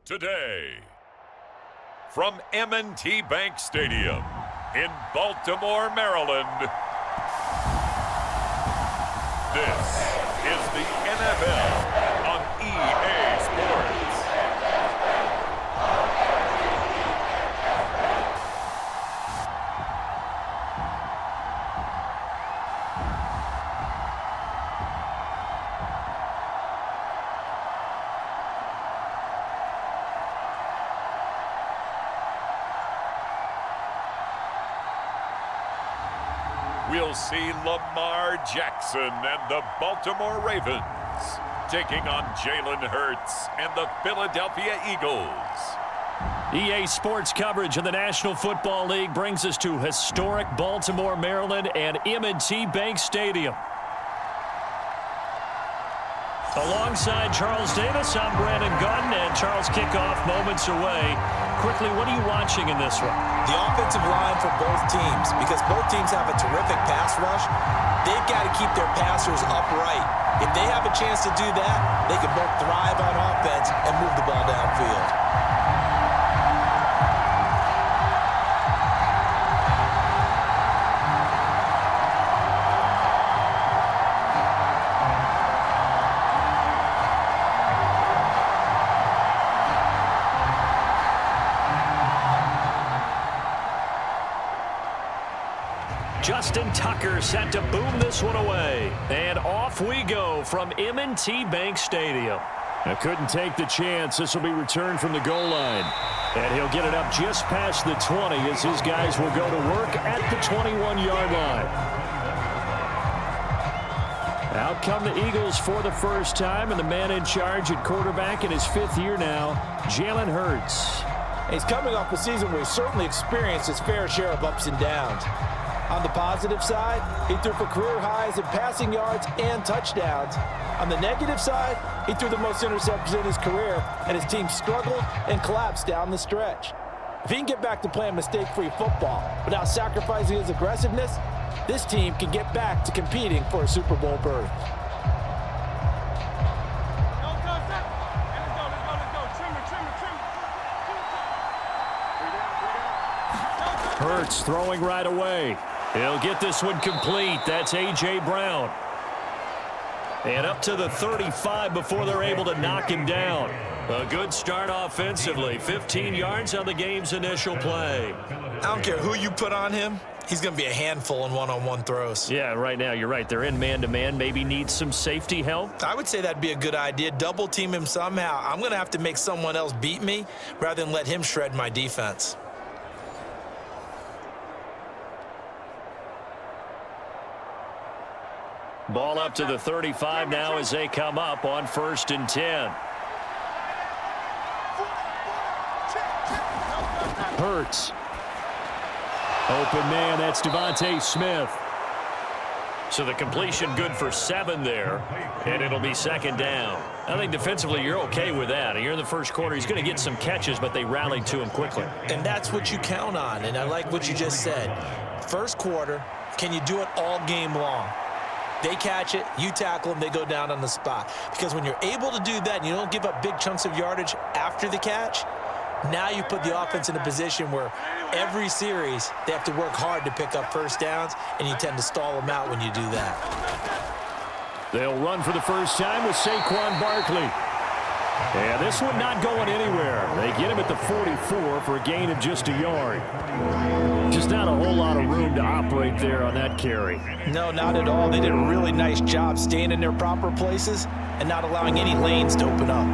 Today, from M&T Bank Stadium in Baltimore, Maryland, this is the NFL on EA Sports. We'll see Lamar Jackson and the Baltimore Ravens taking on Jalen Hurts and the Philadelphia Eagles. EA Sports coverage of the National Football League brings us to historic Baltimore, Maryland and M&T Bank Stadium. Alongside Charles Davis, I'm Brandon Gunn, and Charles, kickoff moments away. Quickly, what are you watching in this one? The offensive line for both teams, because both teams have a terrific pass rush. They've got to keep their passers upright. If they have a chance to do that, they can both thrive on offense and move the ball downfield. Justin Tucker set to boom this one away. And off we go from M&T Bank Stadium. I couldn't take the chance. This will be returned from the goal line. And he'll get it up just past the 20 as his guys will go to work at the 21-yard line. Out come the Eagles for the first time, and the man in charge at quarterback in his fifth year now, Jalen Hurts. He's coming off a season where he certainly experienced his fair share of ups and downs. On the positive side, he threw for career highs in passing yards and touchdowns. On the negative side, he threw the most interceptions in his career, and his team struggled and collapsed down the stretch. If he can get back to playing mistake-free football without sacrificing his aggressiveness, this team can get back to competing for a Super Bowl berth. Hurts throwing right away. He'll get this one complete. That's A.J. Brown. And up to the 35 before they're able to knock him down. A good start offensively. 15 yards on the game's initial play. I don't care who you put on him. He's going to be a handful in one-on-one throws. Yeah, right now, you're right. They're in man-to-man. Maybe need some safety help. I would say that'd be a good idea. Double team him somehow. I'm going to have to make someone else beat me rather than let him shred my defense. Ball up to the 35 now as they come up on 1st and 10. Hurts. Open man, that's Devontae Smith. So the completion good for 7 there, and it'll be 2nd down. I think defensively you're okay with that. You're in the first quarter. He's going to get some catches, but they rallied to him quickly. And that's what you count on, and I like what you just said. First quarter, can you do it all game long? They catch it, you tackle them, they go down on the spot. Because when you're able to do that and you don't give up big chunks of yardage after the catch, now you put the offense in a position where every series they have to work hard to pick up first downs, and you tend to stall them out when you do that. They'll run for the first time with Saquon Barkley. And this one not going anywhere. They get him at the 44 for a gain of just a yard. Just not a whole lot of room to operate there on that carry. No, not at all. They did a really nice job staying in their proper places and not allowing any lanes to open up.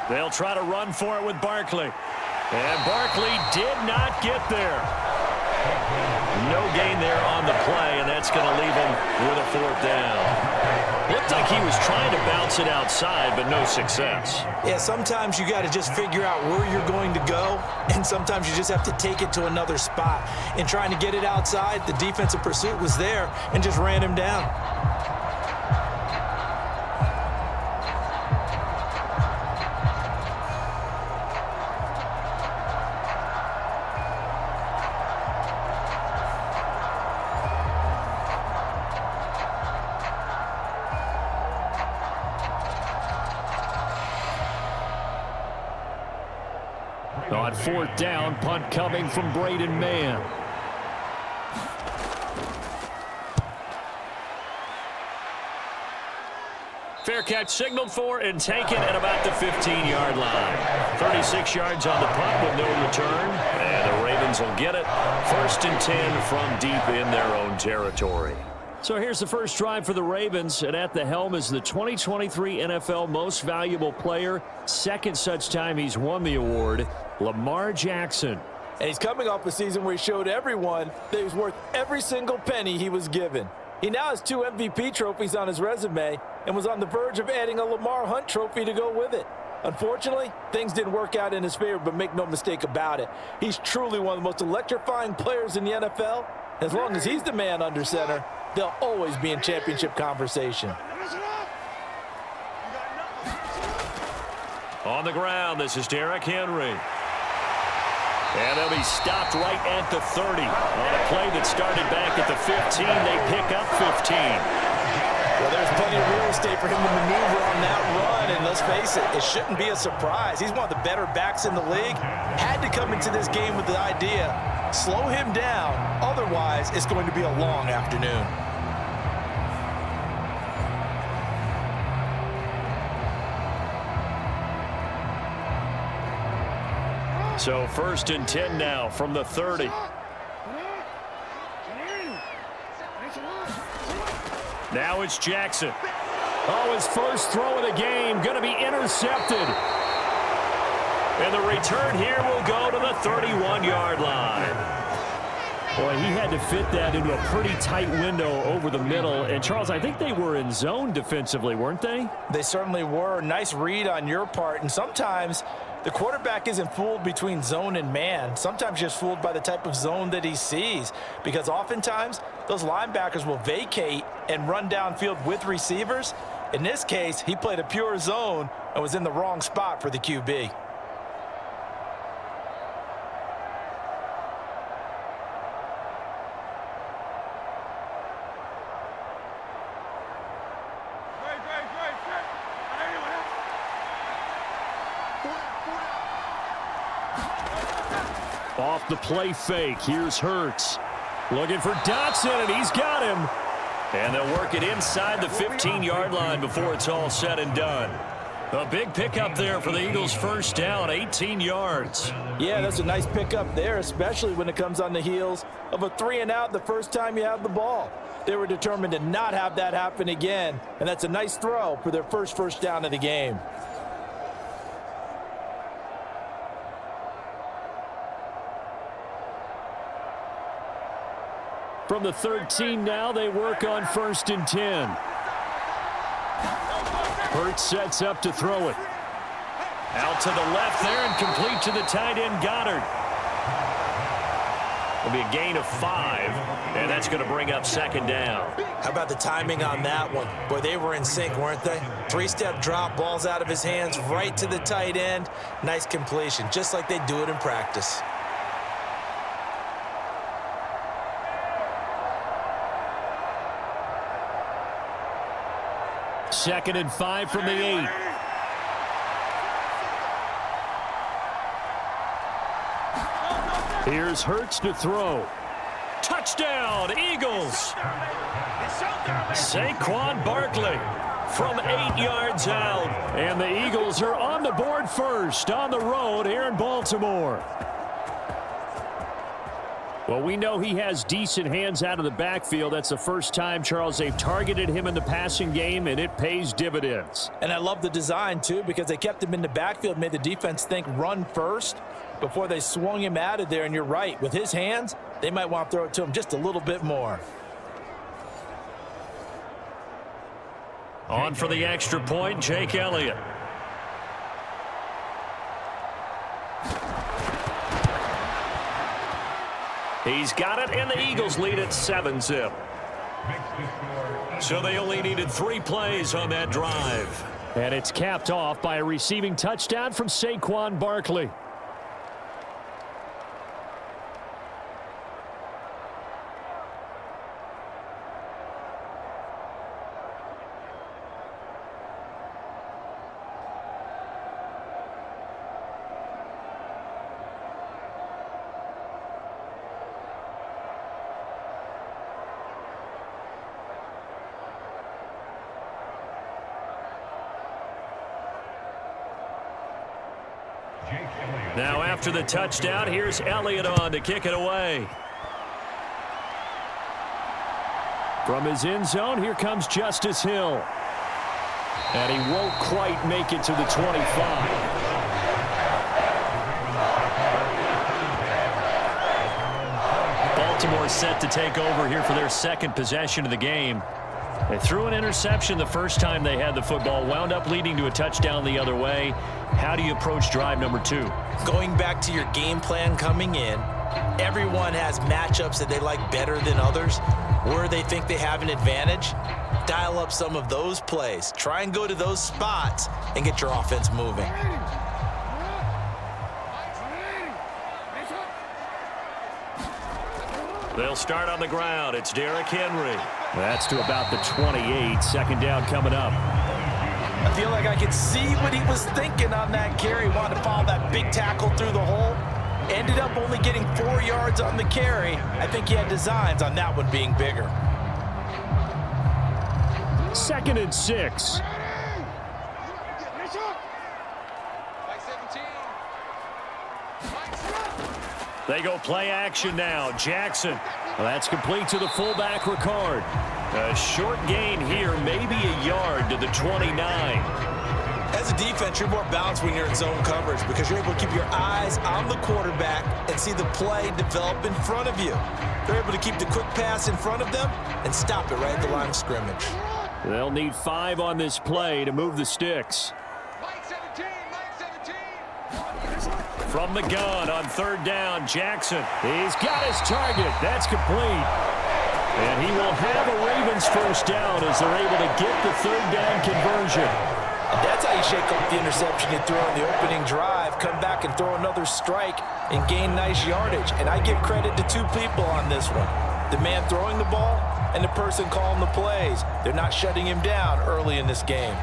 They'll try to run for it with Barkley. And Barkley did not get there. No gain there on the play, and that's going to leave him with a 4th down. Looked like he was trying to bounce it outside, but no success. Yeah, sometimes you got to just figure out where you're going to go, and sometimes you just have to take it to another spot. In trying to get it outside, the defensive pursuit was there and just ran him down. On fourth down, punt coming from Braden Mann. Fair catch signaled for and taken at about the 15-yard line. 36 yards on the punt with no return. And the Ravens will get it. 1st and 10 from deep in their own territory. So here's the first drive for the Ravens, and at the helm is the 2023 NFL Most Valuable Player. Second such time he's won the award, Lamar Jackson. And he's coming off a season where he showed everyone that he was worth every single penny he was given. He now has 2 MVP trophies on his resume and was on the verge of adding a Lamar Hunt trophy to go with it. Unfortunately, things didn't work out in his favor, but make no mistake about it. He's truly one of the most electrifying players in the NFL. As long as he's the man under center, they'll always be in championship conversation. On the ground, this is Derrick Henry. And they'll be stopped right at the 30. On a play that started back at the 15, they pick up 15. Well, there's plenty of real estate for him to maneuver on that run, and let's face it, it shouldn't be a surprise. He's one of the better backs in the league. Had to come into this game with the idea, slow him down, otherwise it's going to be a long afternoon. So 1st and 10 now from the 30. Now it's Jackson. Oh, his first throw of the game going to be intercepted. And the return here will go to the 31-yard line. Boy, he had to fit that into a pretty tight window over the middle. And, Charles, I think they were in zone defensively, weren't they? They certainly were. Nice read on your part. And sometimes the quarterback isn't fooled between zone and man. Sometimes just fooled by the type of zone that he sees. Because oftentimes, those linebackers will vacate and run downfield with receivers. In this case, he played a pure zone and was in the wrong spot for the QB. Off the play fake, here's Hurts. Looking for Dotson, and he's got him. And they'll work it inside the 15-yard line before it's all said and done. A big pickup there for the Eagles' first down, 18 yards. Yeah, that's a nice pickup there, especially when it comes on the heels of a 3-and-out the first time you have the ball. They were determined to not have that happen again, and that's a nice throw for their first down of the game. From the 13 now, they work on 1st and 10. Hurts sets up to throw it. Out to the left there and complete to the tight end, Goddard. It'll be a gain of 5, and that's going to bring up 2nd down. How about the timing on that one? Boy, they were in sync, weren't they? 3-step drop, balls out of his hands, right to the tight end. Nice completion, just like they do it in practice. Second and 5 from the 8. Here's Hurts to throw. Touchdown, Eagles! Saquon Barkley from 8 yards out. And the Eagles are on the board first on the road here in Baltimore. Well, we know he has decent hands out of the backfield. That's the first time, Charles, they've targeted him in the passing game, and it pays dividends. And I love the design, too, because they kept him in the backfield, made the defense think run first before they swung him out of there. And you're right, with his hands, they might want to throw it to him just a little bit more. On for the extra point, Jake Elliott. He's got it, and the Eagles lead at 7-zip. So they only needed 3 plays on that drive. And it's capped off by a receiving touchdown from Saquon Barkley. Now after the touchdown, here's Elliott on to kick it away. From his end zone, here comes Justice Hill. And he won't quite make it to the 25. Baltimore set to take over here for their second possession of the game. They threw an interception the first time they had the football, wound up leading to a touchdown the other way. How do you approach drive number 2? Going back to your game plan coming in, everyone has matchups that they like better than others, where they think they have an advantage. Dial up some of those plays. Try and go to those spots and get your offense moving. They'll start on the ground. It's Derrick Henry. That's to about the 28. Second down coming up. I feel like I could see what he was thinking on that carry. Wanted to follow that big tackle through the hole. Ended up only getting 4 yards on the carry. I think he had designs on that one being bigger. 2nd and 6. They go play action now. Jackson. Well, that's complete to the fullback, Ricard. A short gain here, maybe a yard to the 29. As a defense, you're more balanced when you're in zone coverage because you're able to keep your eyes on the quarterback and see the play develop in front of you. They're able to keep the quick pass in front of them and stop it right at the line of scrimmage. They'll need 5 on this play to move the sticks. From the gun on 3rd down, Jackson. He's got his target. That's complete. And he will have a Ravens first down as they're able to get the 3rd down conversion. That's how you shake up the interception you threw on the opening drive, come back and throw another strike and gain nice yardage. And I give credit to 2 people on this one. The man throwing the ball and the person calling the plays. They're not shutting him down early in this game.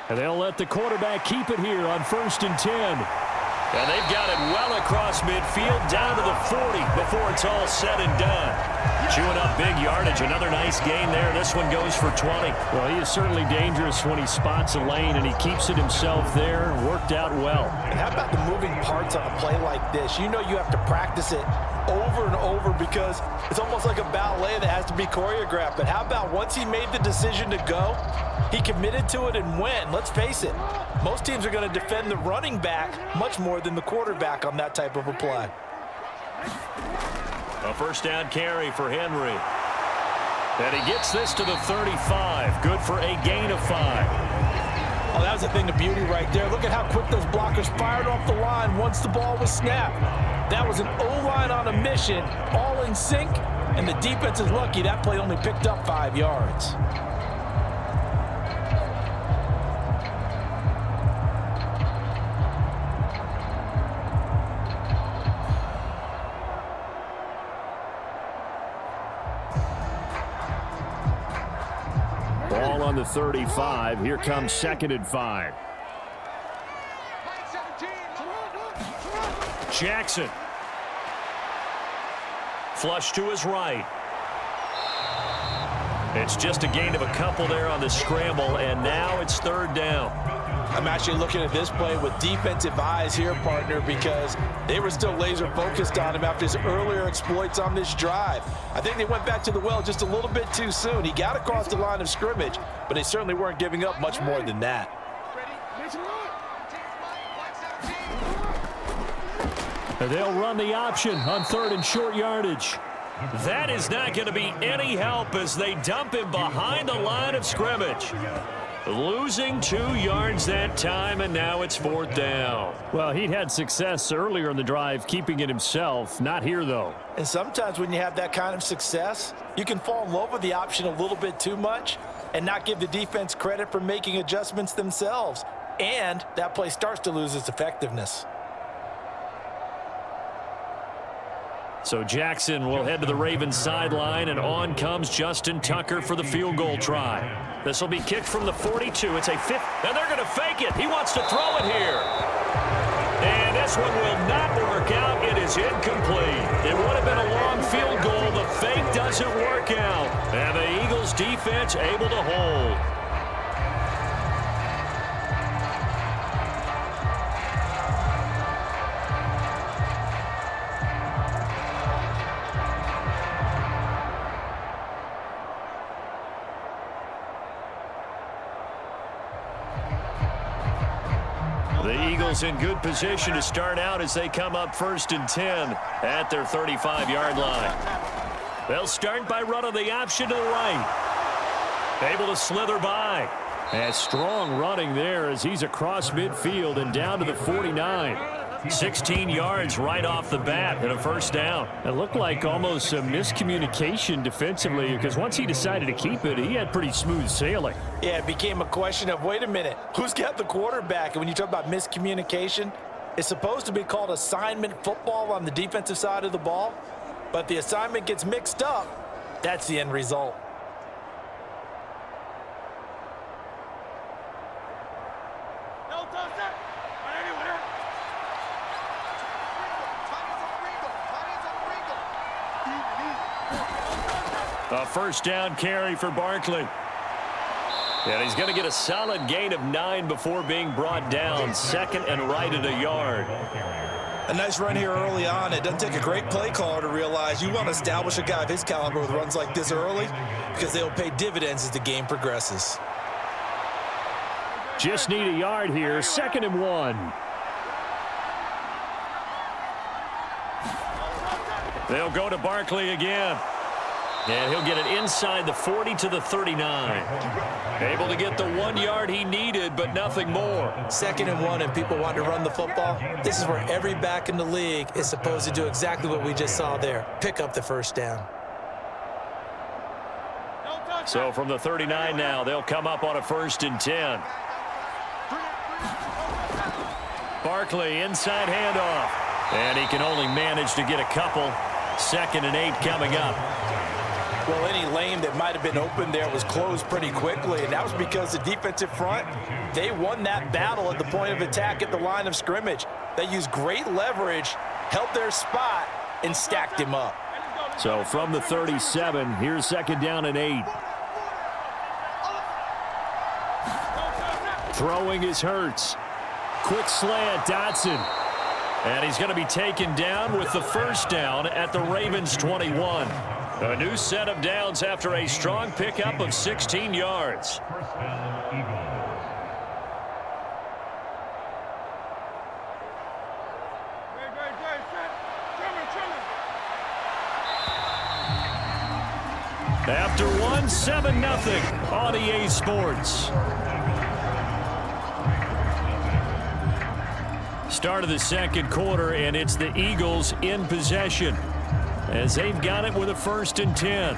And they'll let the quarterback keep it here on 1st and 10. And they've got it well across midfield, down to the 40 before it's all said and done. Chewing up big yardage. Another nice gain there. This one goes for 20. Well, he is certainly dangerous when he spots a lane, and he keeps it himself there. Worked out well. And how about the moving parts on a play like this? You know you have to practice it over and over because it's almost like a ballet that has to be choreographed. But how about once he made the decision to go, he committed to it and went. Let's face it, most teams are going to defend the running back much more than the quarterback on that type of a play. A first down carry for Henry. And he gets this to the 35. Good for a gain of 5. Oh, that was a thing of beauty right there. Look at how quick those blockers fired off the line once the ball was snapped. That was an O-line on a mission, all in sync, and the defense is lucky that play only picked up 5 yards. Ball on the 35. Here comes 2nd and 5. Jackson. Flush to his right. It's just a gain of a couple there on the scramble, and now it's 3rd down. I'm actually looking at this play with defensive eyes here, partner, because they were still laser focused on him after his earlier exploits on this drive. I think they went back to the well just a little bit too soon. He got across the line of scrimmage, but they certainly weren't giving up much more than that. And they'll run the option on 3rd and short yardage. That is not going to be any help as they dump him behind the line of scrimmage. Losing 2 yards that time, and now it's 4th down. Well, he'd had success earlier in the drive keeping it himself. Not here, though. And sometimes when you have that kind of success, you can fall in love with the option a little bit too much and not give the defense credit for making adjustments themselves. And that play starts to lose its effectiveness. So Jackson will head to the Ravens sideline, and on comes Justin Tucker for the field goal try. This will be kicked from the 42. It's a 50, and they're going to fake it. He wants to throw it here. And this one will not work out. It is incomplete. It would have been a long field goal. The fake doesn't work out. And the Eagles defense able to hold. The Eagles in good position to start out as they come up 1st and 10 at their 35-yard line. They'll start by running the option to the right. Able to slither by. And strong running there as he's across midfield and down to the 49. 16 yards right off the bat and a first down. It looked like almost a miscommunication defensively because once he decided to keep it, he had pretty smooth sailing. Yeah, it became a question of, wait a minute, who's got the quarterback? And when you talk about miscommunication, it's supposed to be called assignment football on the defensive side of the ball, but the assignment gets mixed up. That's the end result. A first down carry for Barkley. And he's going to get a solid gain of 9 before being brought down. 2nd and right at a yard. A nice run here early on. It doesn't take a great play caller to realize you want to establish a guy of his caliber with runs like this early because they'll pay dividends as the game progresses. Just need a yard here. 2nd and 1. They'll go to Barkley again. And he'll get it inside the 40 to the 39. Able to get the 1 yard he needed, but nothing more. 2nd and 1, and people want to run the football. This is where every back in the league is supposed to do exactly what we just saw there. Pick up the first down. So from the 39 now, they'll come up on a 1st and 10. Barkley, inside handoff. And he can only manage to get a couple. 2nd and 8 coming up. Well, any lane that might have been open there was closed pretty quickly, and that was because the defensive front, they won that battle at the point of attack at the line of scrimmage. They used great leverage, held their spot, and stacked him up. So from the 37, here's 2nd down and 8. Throwing is Hurts. Quick slant, Dotson. And he's going to be taken down with the first down at the Ravens 21. A new set of downs after a strong pickup of 16 yards. After one, 7-0 on EA Sports. Start of the 2nd quarter, and it's the Eagles in possession as they've got it with a 1st and 10.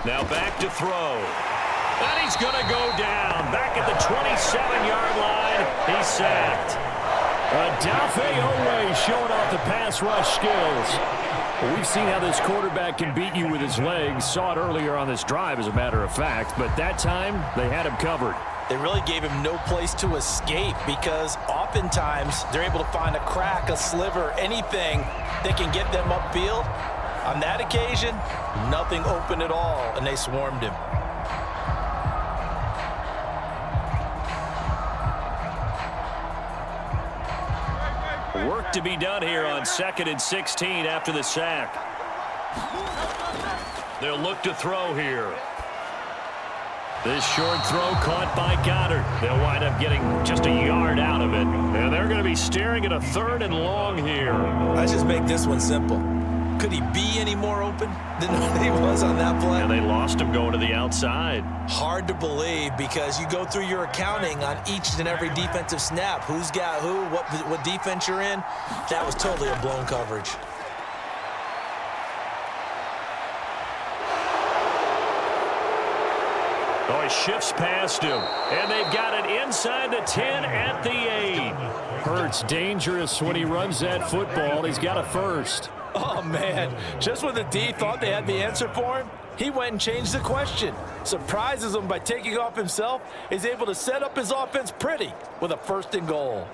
Now back to throw. And he's going to go down. Back at the 27-yard line. He's sacked. Odafe Oweh showing off the pass rush skills. Well, we've seen how this quarterback can beat you with his legs. Saw it earlier on this drive, as a matter of fact. But that time, they had him covered. They really gave him no place to escape because oftentimes they're able to find a crack, a sliver, anything that can get them upfield. On that occasion, nothing open at all, and they swarmed him. Work to be done here on 2nd and 16 after the sack. They'll look to throw here. This short throw caught by Goddard. They'll wind up getting just a yard out of it. And they're going to be staring at a 3rd and long here. Let's just make this one simple. Could he be any more open than he was on that play? And they lost him going to the outside. Hard to believe because you go through your accounting on each and every defensive snap. Who's got who, what defense you're in. That was totally a blown coverage. Oh, he shifts past him. And they've got it inside the 10 at the 8. Hurts dangerous when he runs that football. He's got a first. Oh, man. Just when the D thought they had the answer for him, he went and changed the question. Surprises him by taking off himself. He's able to set up his offense pretty with a 1st and goal.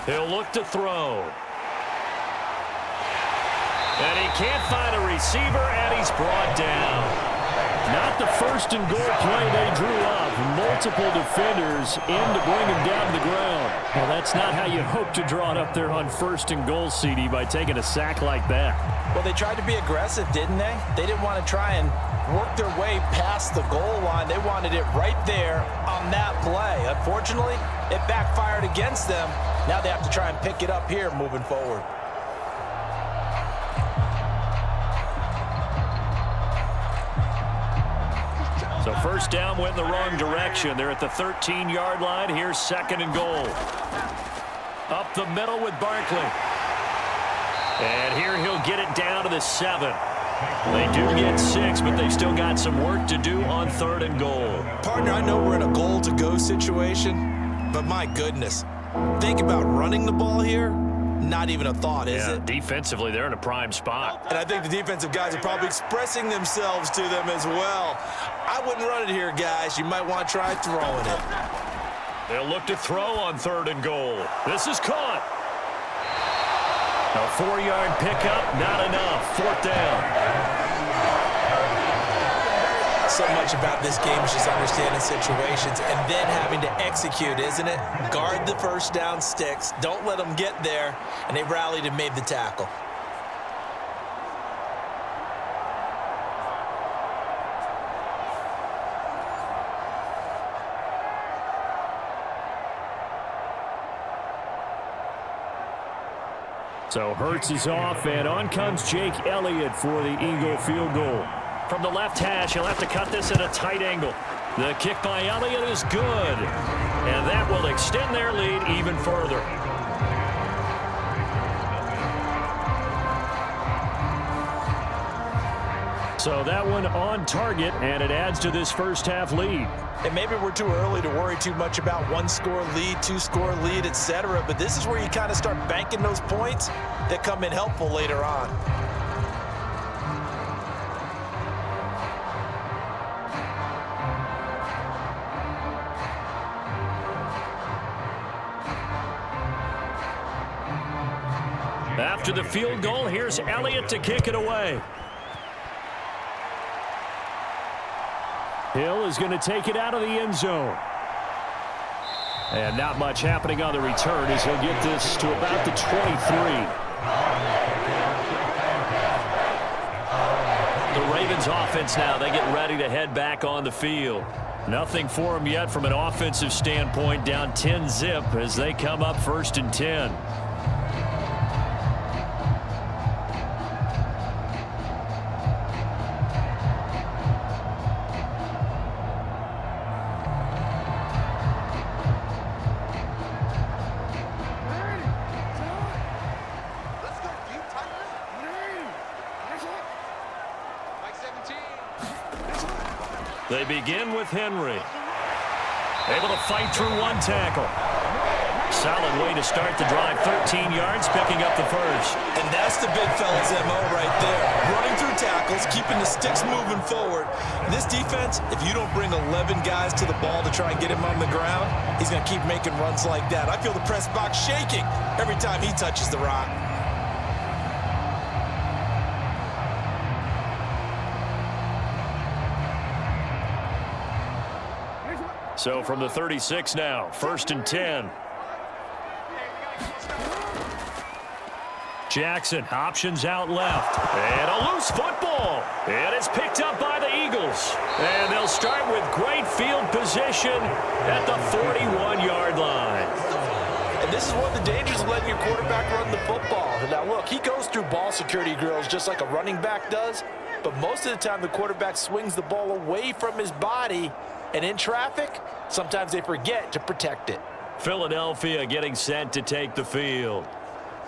He'll look to throw. And he can't find a receiver, and he's brought down. Not the 1st and goal play they drew up. Multiple defenders in to bring him down to the ground. Well, that's not how you hope to draw it up there on 1st and goal, CD, by taking a sack like that. Well, they tried to be aggressive, didn't they? They didn't want to try and work their way past the goal line. They wanted it right there on that play. Unfortunately, it backfired against them. Now they have to try and pick it up here moving forward. So 1st down went in the wrong direction. They're at the 13-yard line. Here's 2nd and goal. Up the middle with Barkley. And here he'll get it down to the 7. They do get 6, but they've still got some work to do on 3rd and goal. Partner, I know we're in a goal-to-go situation, but my goodness. Think about running the ball here. Not even a thought, is it? Defensively, they're in a prime spot. And I think the defensive guys are probably expressing themselves to them as well. I wouldn't run it here, guys. You might want to try throwing it. They'll look to throw on 3rd and goal. This is caught. A 4-yard pickup, not enough. 4th down. So much about this game is just understanding situations and then having to execute, isn't it? Guard the 1st down sticks. Don't let them get there. And they rallied and made the tackle. So Hurts is off, and on comes Jake Elliott for the Eagle field goal. From the left hash, he'll have to cut this at a tight angle. The kick by Elliott is good, and that will extend their lead even further. So that one on target, and it adds to this 1st half lead. And maybe we're too early to worry too much about 1-score lead, 2-score lead, etc. But this is where you kind of start banking those points that come in helpful later on. After the field goal, here's Elliott to kick it away. Hill is going to take it out of the end zone. And not much happening on the return as he'll get this to about the 23. The Ravens offense now, they get ready to head back on the field. Nothing for them yet from an offensive standpoint, down 10-zip as they come up 1st and 10. They begin with Henry. Able to fight through one tackle. Solid way to start the drive. 13 yards, picking up the 1st. And that's the big fella's MO right there. Running through tackles, keeping the sticks moving forward. This defense, if you don't bring 11 guys to the ball to try and get him on the ground, he's going to keep making runs like that. I feel the press box shaking every time he touches the rock. So from the 36 now, 1st and 10. Jackson options out left. And a loose football. And it's picked up by the Eagles. And they'll start with great field position at the 41-yard line. And this is one of the dangers of letting your quarterback run the football. Now, look, he goes through ball security drills just like a running back does. But most of the time, the quarterback swings the ball away from his body. And in traffic, sometimes they forget to protect it. Philadelphia getting set to take the field.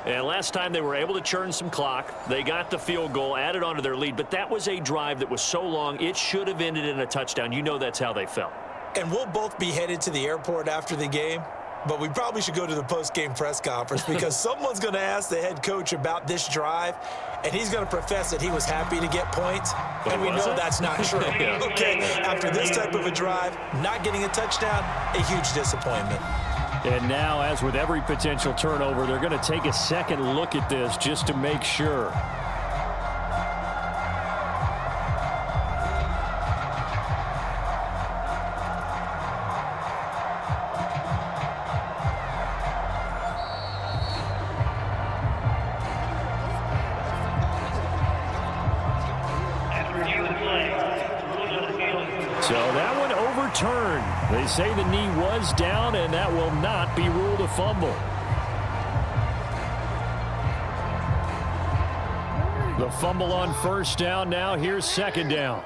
And last time they were able to churn some clock. They got the field goal, added on to their lead. But that was a drive that was so long, it should have ended in a touchdown. You know that's how they felt. And we'll both be headed to the airport after the game. But we probably should go to the post-game press conference because someone's going to ask the head coach about this drive, and he's going to profess that he was happy to get points. But and we know that's not true. Yeah. Okay, after this type of a drive, not getting a touchdown, a huge disappointment. And now, as with every potential turnover, they're going to take a second look at this just to make sure. So that one overturned. They say the knee was down, and that will not be ruled a fumble. The fumble on first down. Now here's second down.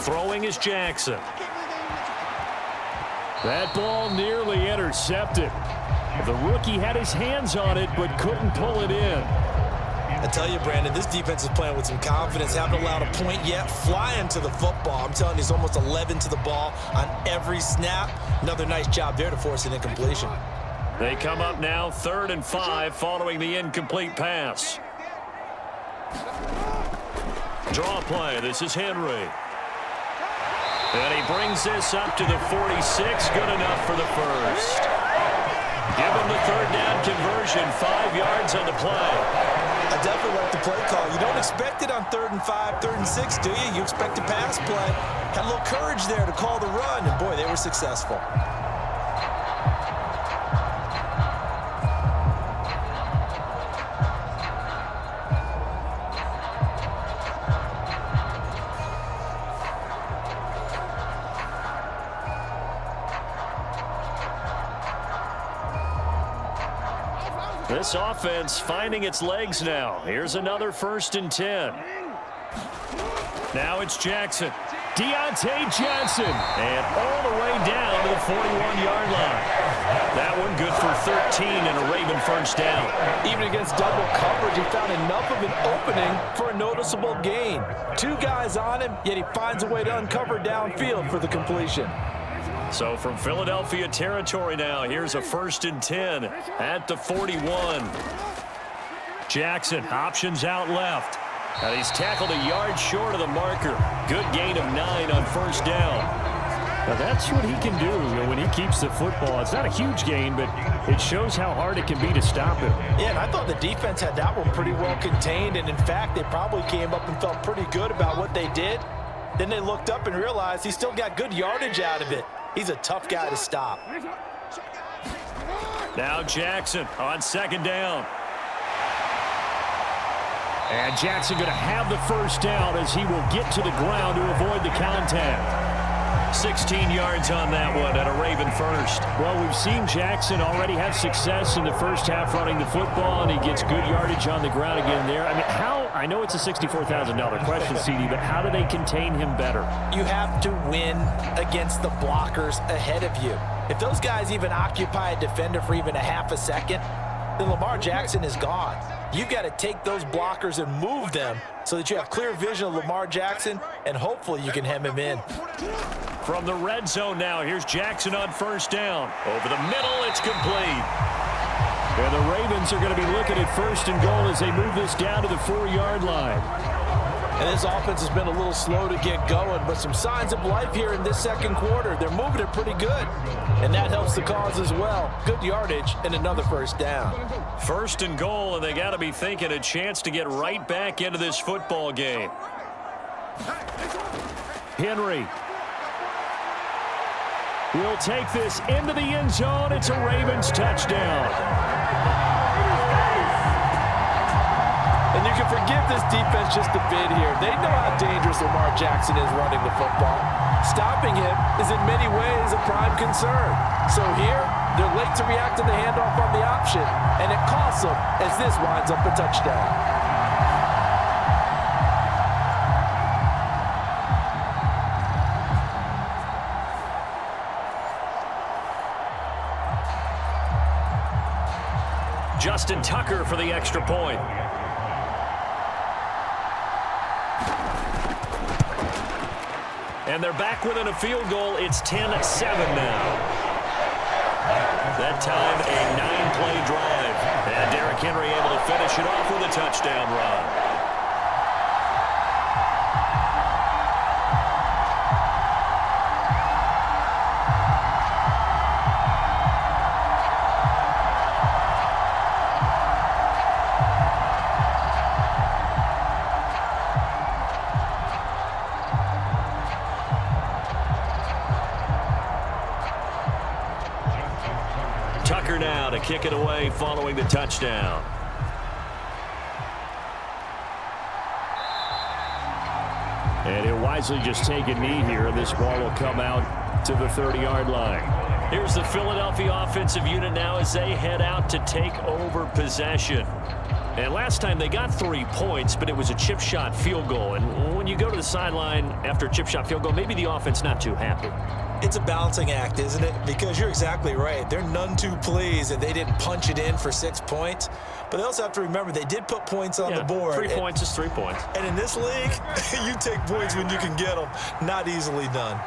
Throwing is Jackson. That ball nearly intercepted. The rookie had his hands on it but couldn't pull it in. I tell you, Brandon, this defense is playing with some confidence. Haven't allowed a point yet. Flying to the football. I'm telling you, he's almost 11 to the ball on every snap. Another nice job there to force an incompletion. They come up now 3rd and 5 following the incomplete pass. Draw play. This is Henry. And he brings this up to the 46. Good enough for the first. Give him the 3rd down conversion. 5 yards on the play. I definitely like the play call. You don't expect it on 3rd and 5, 3rd and 6, do you? You expect a pass play. Had a little courage there to call the run, and boy, they were successful. This offense finding its legs now. Here's another 1st and 10. Now it's Jackson. Deontay Johnson. And all the way down to the 41-yard line. That one good for 13 and a Raven first down. Even against double coverage, he found enough of an opening for a noticeable gain. 2 guys on him, yet he finds a way to uncover downfield for the completion. So from Philadelphia territory now, here's a 1st and 10 at the 41. Jackson options out left. And he's tackled a yard short of the marker. Good gain of 9 on first down. Now that's what he can do when he keeps the football. It's not a huge gain, but it shows how hard it can be to stop him. Yeah, and I thought the defense had that one pretty well contained. And in fact, they probably came up and felt pretty good about what they did. Then they looked up and realized he still got good yardage out of it. He's a tough guy to stop. Now Jackson on 2nd down. And Jackson going to have the first down as he will get to the ground to avoid the contact. 16 yards on that one and a Raven first. Well, we've seen Jackson already have success in the first half running the football, and he gets good yardage on the ground again there. I mean, I know it's a $64,000 question, CD, but how do they contain him better? You have to win against the blockers ahead of you. If those guys even occupy a defender for even a half a second, then Lamar Jackson is gone. You've got to take those blockers and move them so that you have clear vision of Lamar Jackson, and hopefully you can hem him in. From the red zone now, here's Jackson on first down. Over the middle, it's complete. And the Ravens are going to be looking at 1st and goal as they move this down to the 4-yard line. And this offense has been a little slow to get going, but some signs of life here in this 2nd quarter. They're moving it pretty good, and that helps the cause as well. Good yardage and another first down. 1st and goal, and they got to be thinking a chance to get right back into this football game. Henry will take this into the end zone. It's a Ravens touchdown. this defense just a bit here. They know how dangerous Lamar Jackson is running the football. Stopping him is in many ways a prime concern. So here, they're late to react to the handoff on the option, and it costs them as this winds up a touchdown. Justin Tucker for the extra point. And they're back within a field goal. It's 10-7 now. That time, a 9-play drive. And Derrick Henry able to finish it off with a touchdown run. Tucker now to kick it away following the touchdown. And he'll wisely just take a knee here. This ball will come out to the 30-yard line. Here's the Philadelphia offensive unit now as they head out to take over possession. And last time they got 3 points, but it was a chip shot field goal. And when you go to the sideline after a chip shot field goal, maybe the offense not too happy. It's a balancing act, isn't it? Because you're exactly right. They're none too pleased that they didn't punch it in for 6 points. But they also have to remember they did put points on the board. 3 points is 3 points. And in this league, you take points when you can get them. Not easily done.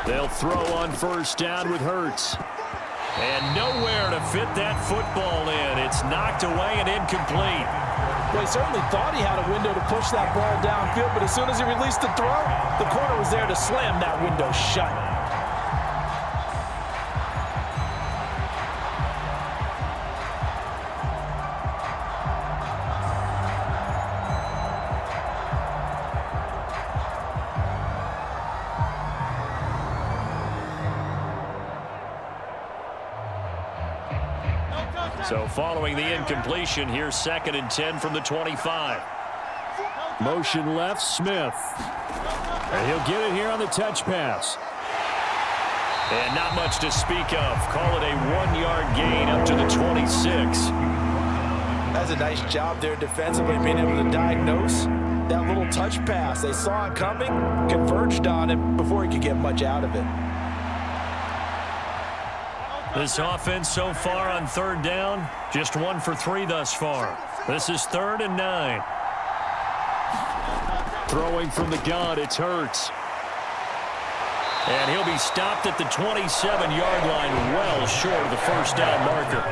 They'll throw on first down with Hurts. And nowhere to fit that football in. It's knocked away and incomplete. Well, he certainly thought he had a window to push that ball downfield, but as soon as he released the throw, the corner was there to slam that window shut. So following the incompletion, here's 2nd and 10 from the 25. Motion left, Smith. And he'll get it here on the touch pass. And not much to speak of. Call it a 1-yard gain up to the 26. That's a nice job there defensively, being able to diagnose that little touch pass. They saw it coming, converged on him before he could get much out of it. This offense so far on 3rd down, just 1 for 3 thus far. This is 3rd and 9. Throwing from the gun, it's Hurts. And he'll be stopped at the 27-yard line, well short of the first down marker.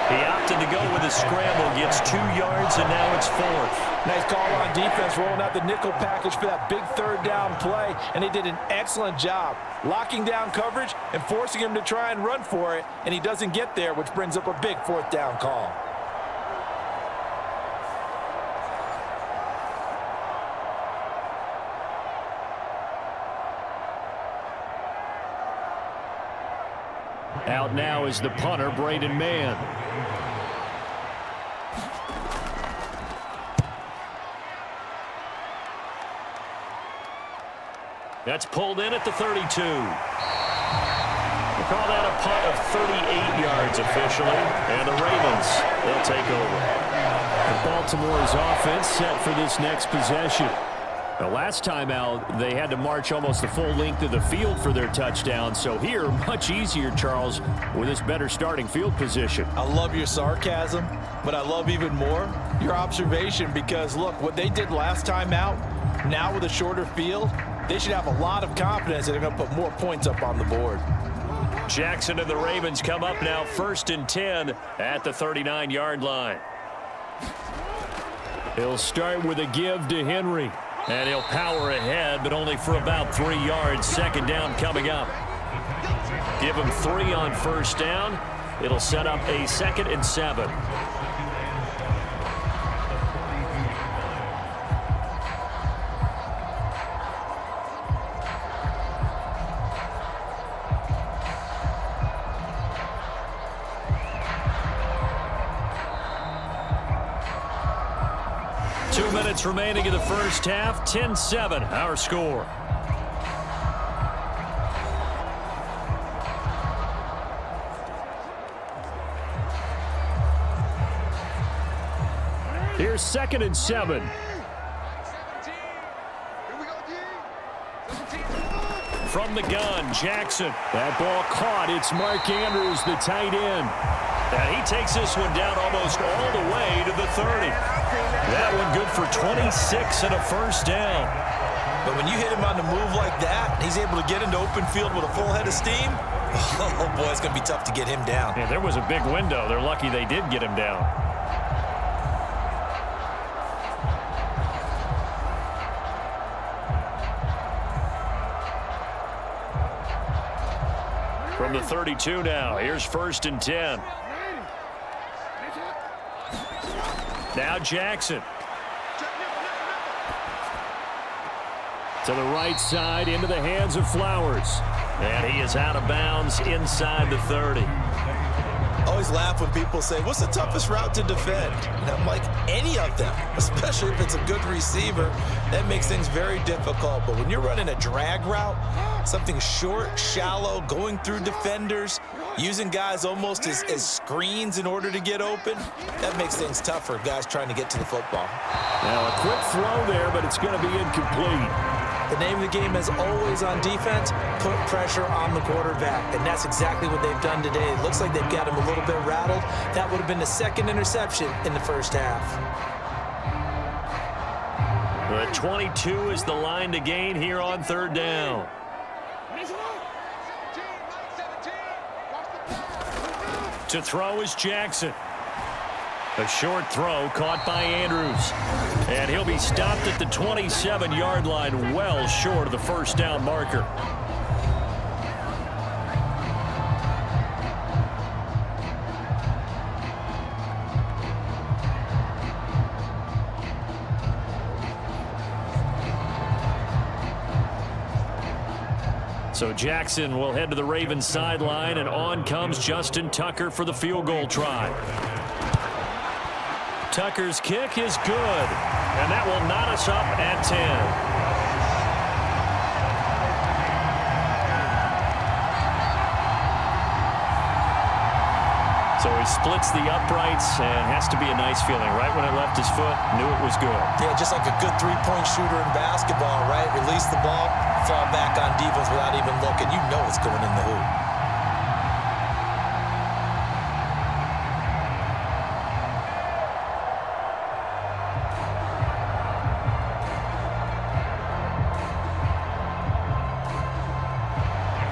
He opted to go with a scramble, gets 2 yards, and now it's 4th. Nice call on defense, rolling out the nickel package for that big 3rd down play, and he did an excellent job locking down coverage and forcing him to try and run for it, and he doesn't get there, which brings up a big 4th down call. Out now is the punter, Braden Mann. That's pulled in at the 32. We'll call that a punt of 38 yards officially. And the Ravens, they'll take over. The Baltimore's offense set for this next possession. The last time out, they had to march almost the full length of the field for their touchdown. So here, much easier, Charles, with this better starting field position. I love your sarcasm, but I love even more your observation because, look, what they did last time out, now with a shorter field, they should have a lot of confidence that they're going to put more points up on the board. Jackson and the Ravens come up now 1st and 10 at the 39-yard line. He'll start with a give to Henry. And he'll power ahead, but only for about 3 yards. 2nd down coming up. Give him 3 on first down. It'll set up a 2nd and 7. 2 minutes remaining in the first half. 10-7, our score. Here's 2nd and 7. From the gun, Jackson. That ball caught. It's Mark Andrews, the tight end. And he takes this one down almost all the way to the 30. That one good for 26 and a first down. But when you hit him on the move like that, he's able to get into open field with a full head of steam. Oh, boy, it's going to be tough to get him down. Yeah, there was a big window. They're lucky they did get him down. From the 32 now, here's 1st and 10. Now Jackson. To the right side, into the hands of Flowers. And he is out of bounds inside the 30. Always laugh when people say, what's the toughest route to defend? And I'm like, any of them, especially if it's a good receiver. That makes things very difficult. But when you're running a drag route, something short, shallow, going through defenders, using guys almost as screens in order to get open, that makes things tough for guys trying to get to the football. Now a quick throw there, but it's going to be incomplete. The name of the game is always on defense, put pressure on the quarterback. And that's exactly what they've done today. It looks like they've got him a little bit rattled. That would have been the 2nd interception in the first half. The 22 is the line to gain here on 3rd down. To throw is Jackson. A short throw caught by Andrews. And he'll be stopped at the 27-yard line, well short of the first down marker. So Jackson will head to the Ravens sideline, and on comes Justin Tucker for the field goal try. Tucker's kick is good, and that will knot us up at 10. So he splits the uprights, and has to be a nice feeling. Right when it left his foot, knew it was good. Yeah, just like a good three-point shooter in basketball, right? Release the ball, fall back on defense without even looking. You know it's going in the hoop.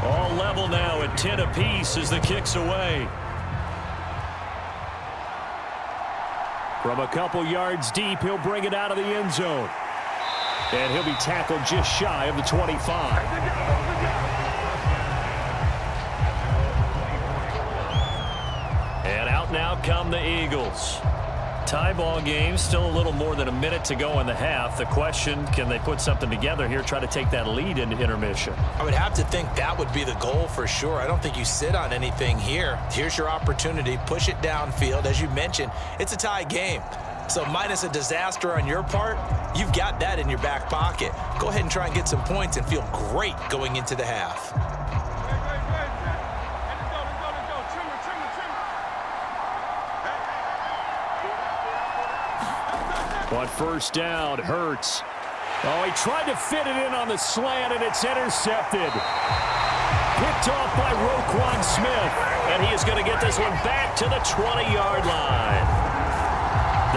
All level now at 10 apiece as the kick's away. From a couple yards deep, he'll bring it out of the end zone. And he'll be tackled just shy of the 25. And out now come the Eagles. Tie ball game, still a little more than a minute to go in the half. The question, can they put something together here, try to take that lead into intermission? I would have to think that would be the goal for sure. I don't think you sit on anything here. Here's your opportunity. Push it downfield. As you mentioned, it's a tie game. So minus a disaster on your part, you've got that in your back pocket. Go ahead and try and get some points and feel great going into the half. On first down, Hurts. Oh, he tried to fit it in on the slant, and it's intercepted. Picked off by Roquan Smith, and he is going to get this one back to the 20-yard line.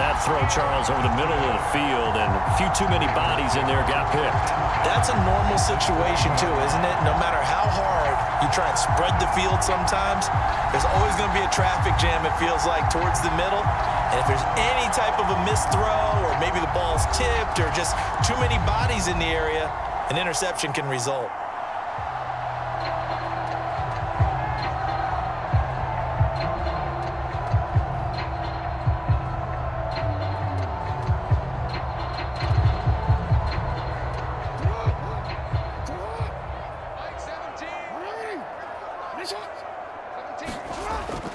That throw, Charles, over the middle of the field, and a few too many bodies in there got picked. That's a normal situation, too, isn't it? No matter how hard you try and spread the field sometimes, there's always going to be a traffic jam, it feels like, towards the middle. And if there's any type of a missed throw, or maybe the ball's tipped, or just too many bodies in the area, an interception can result.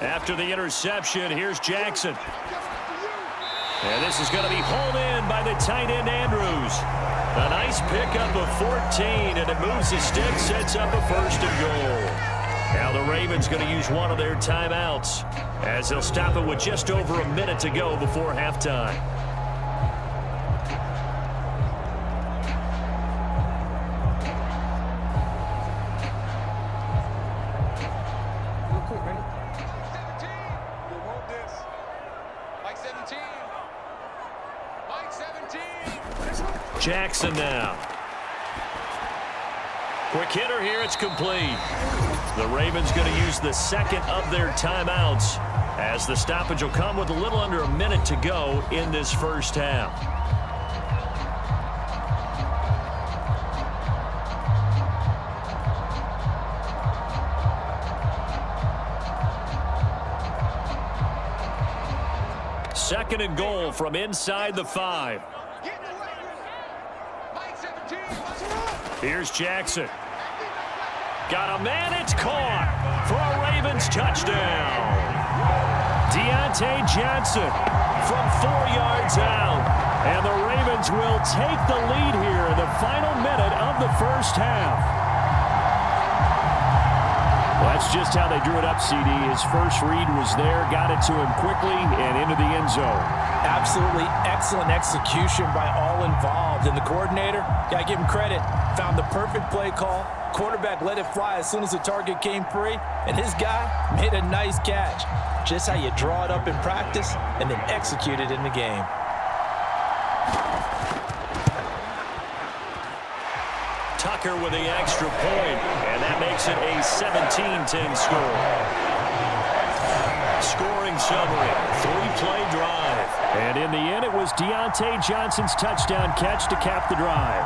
After the interception, here's Jackson. And this is going to be hauled in by the tight end, Andrews. A nice pickup of 14, and it moves the stick, sets up a 1st and goal. Now the Ravens going to use one of their timeouts as they'll stop it with just over a minute to go before halftime. Jackson now. Quick hitter here, it's complete. The Ravens going to use the second of their timeouts as the stoppage will come with a little under a minute to go in this first half. Second and goal from inside the 5. Here's Jackson. Got a man, it's caught for a Ravens touchdown. Deontay Johnson from 4 yards out. And the Ravens will take the lead here in the final minute of the first half. Well, that's just how they drew it up, CD. His first read was there, got it to him quickly and into the end zone. Absolutely excellent execution by all involved. And the coordinator, got to give him credit, found the perfect play call. Quarterback let it fly as soon as the target came free. And his guy made a nice catch. Just how you draw it up in practice and then execute it in the game. Tucker with the extra point, and that makes it a 17-10 score. Scoring summary, 3-play drive. And in the end, it was Deontay Johnson's touchdown catch to cap the drive.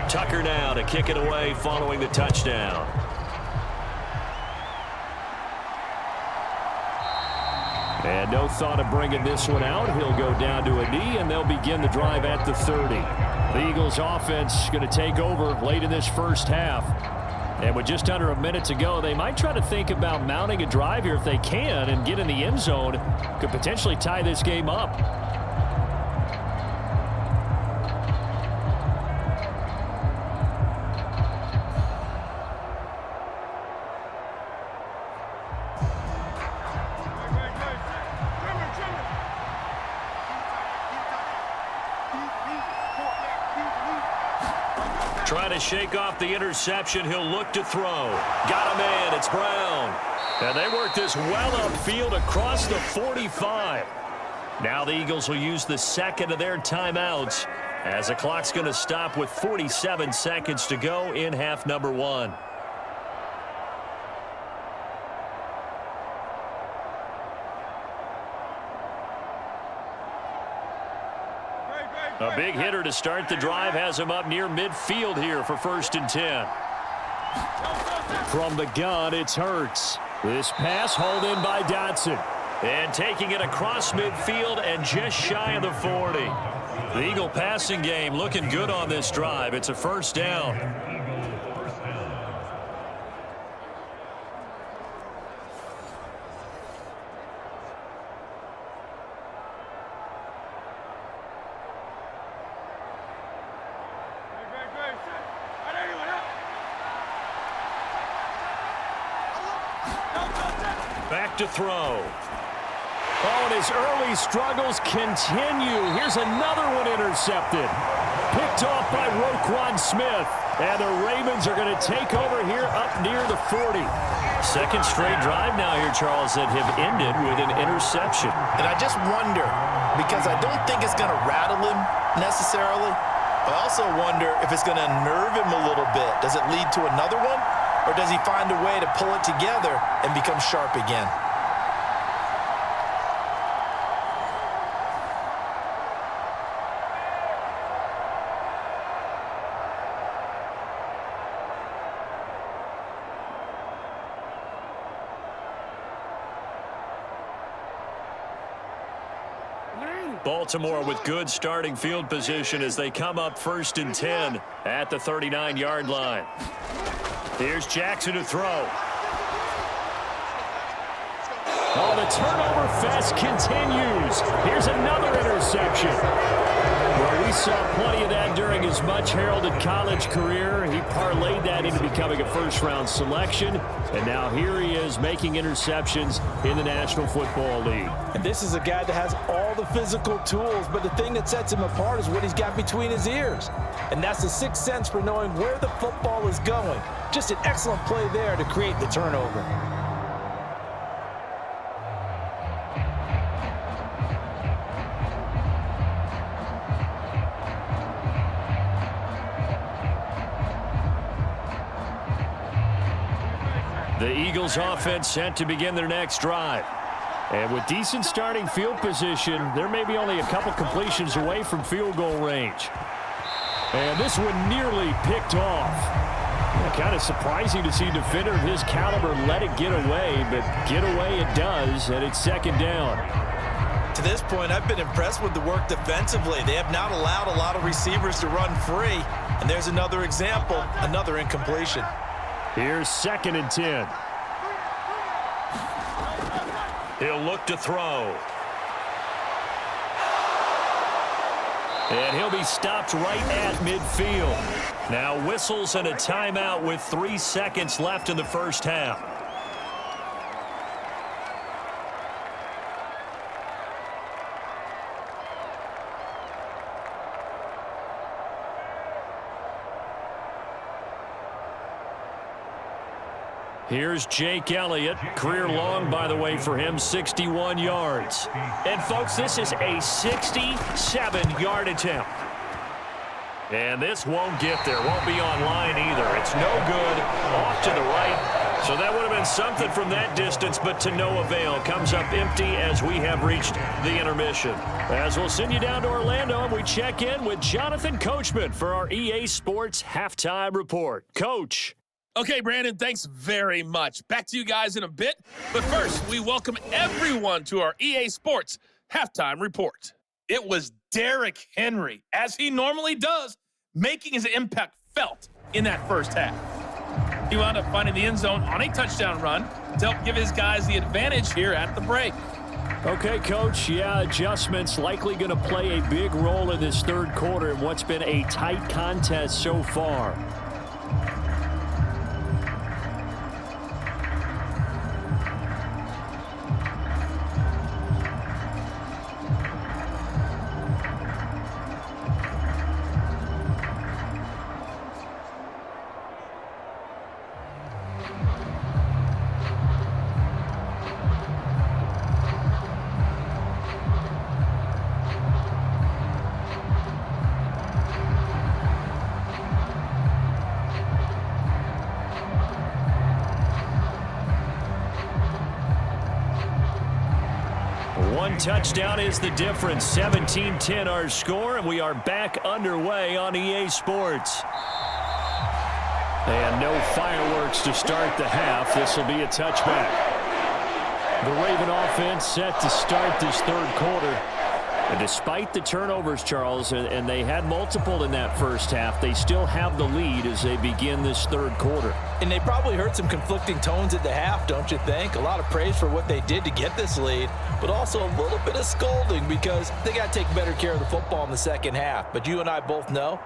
Tucker now to kick it away following the touchdown. And no thought of bringing this one out. He'll go down to a knee, and they'll begin the drive at the 30. The Eagles offense going to take over late in this first half. And with just under a minute to go, they might try to think about mounting a drive here if they can and get in the end zone. Could potentially tie this game up. Trying to shake off the interception. He'll look to throw. Got a man. It's Brown. And they work this well upfield across the 45. Now the Eagles will use the second of their timeouts as the clock's going to stop with 47 seconds to go in half number 1. A big hitter to start the drive has him up near midfield here for 1st and 10. From the gun, it's Hurts. This pass hauled in by Dotson. And taking it across midfield and just shy of the 40. The Eagle passing game looking good on this drive. It's a 1st down. Back to throw. Oh, and his early struggles continue. Here's another one intercepted. Picked off by Roquan Smith. And the Ravens are going to take over here up near the 40. Second straight drive now here, Charles, that have ended with an interception. And I just wonder, because I don't think it's going to rattle him necessarily. I also wonder if it's going to unnerve him a little bit. Does it lead to another one? Or does he find a way to pull it together and become sharp again? Baltimore with good starting field position as they come up 1st and 10 at the 39-yard line. Here's Jackson to throw. Oh, the turnover fest continues. Here's another interception. Well, we saw plenty of that during his much-heralded college career. He parlayed that into becoming a first-round selection, and now here he is making interceptions in the National Football League. And this is a guy that has all the physical tools, but the thing that sets him apart is what he's got between his ears. And that's the sixth sense for knowing where the football is going. Just an excellent play there to create the turnover. The Eagles offense set to begin their next drive. And with decent starting field position, there may be only a couple completions away from field goal range. And this one nearly picked off. Kind of surprising to see a defender of his caliber let it get away, but get away it does, and it's 2nd down. To this point, I've been impressed with the work defensively. They have not allowed a lot of receivers to run free. And there's another example, another incompletion. Here's 2nd and 10. He'll look to throw. And he'll be stopped right at midfield. Now whistles and a timeout with 3 seconds left in the first half. Here's Jake Elliott. Career long, by the way, for him, 61 yards. And, folks, this is a 67-yard attempt. And this won't get there. Won't be online either. It's no good. Off to the right. So that would have been something from that distance, but to no avail. Comes up empty as we have reached the intermission. As we'll send you down to Orlando, and we check in with Jonathan Coachman for our EA Sports Halftime Report. Coach. Okay, Brandon, thanks very much. Back to you guys in a bit. But first, we welcome everyone to our EA Sports Halftime Report. It was Derrick Henry, as he normally does, making his impact felt in that first half. He wound up finding the end zone on a touchdown run to help give his guys the advantage here at the break. Okay, Coach, yeah, adjustments likely going to play a big role in this third quarter in what's been a tight contest so far. One touchdown is the difference. 17-10 our score, and we are back underway on EA Sports. And no fireworks to start the half. This will be a touchback. The Raven offense set to start this third quarter. And despite the turnovers, Charles, and they had multiple in that first half, they still have the lead as they begin this third quarter. And they probably heard some conflicting tones at the half, don't you think? A lot of praise for what they did to get this lead, but also a little bit of scolding because they got to take better care of the football in the second half. But you and I both know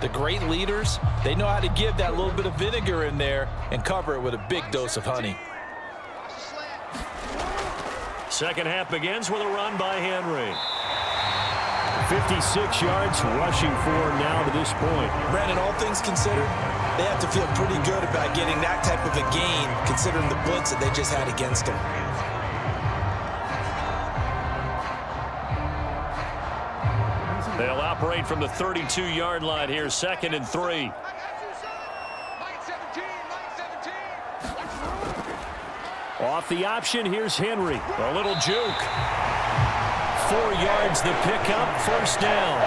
the great leaders, they know how to give that little bit of vinegar in there and cover it with a big dose of honey. Second half begins with a run by Henry. 56 yards rushing for now to this point. Brandon, all things considered, they have to feel pretty good about getting that type of a gain considering the blitz that they just had against them. They'll operate from the 32-yard line here, 2nd and 3. Off the option, here's Henry. A little juke. 4 yards the pickup, first down.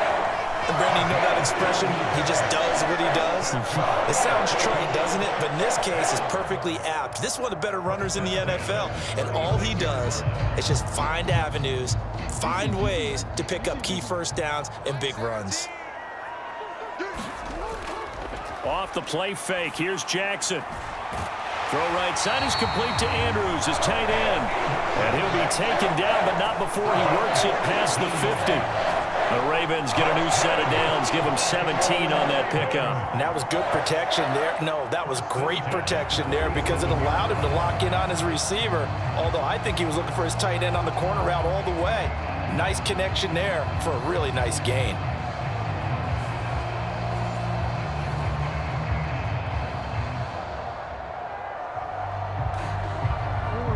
And Brandon, you know that expression, he just does what he does? It sounds trite, doesn't it? But in this case, it's perfectly apt. This is one of the better runners in the NFL, and all he does is just find avenues, find ways to pick up key first downs and big runs. Off the play fake, here's Jackson. Throw right side is complete to Andrews, his tight end. And he'll be taken down, but not before he works it past the 50. The Ravens get a new set of downs, give him 17 on that pickup. And that was good protection there. No, that was great protection there because it allowed him to lock in on his receiver, although I think he was looking for his tight end on the corner route all the way. Nice connection there for a really nice gain.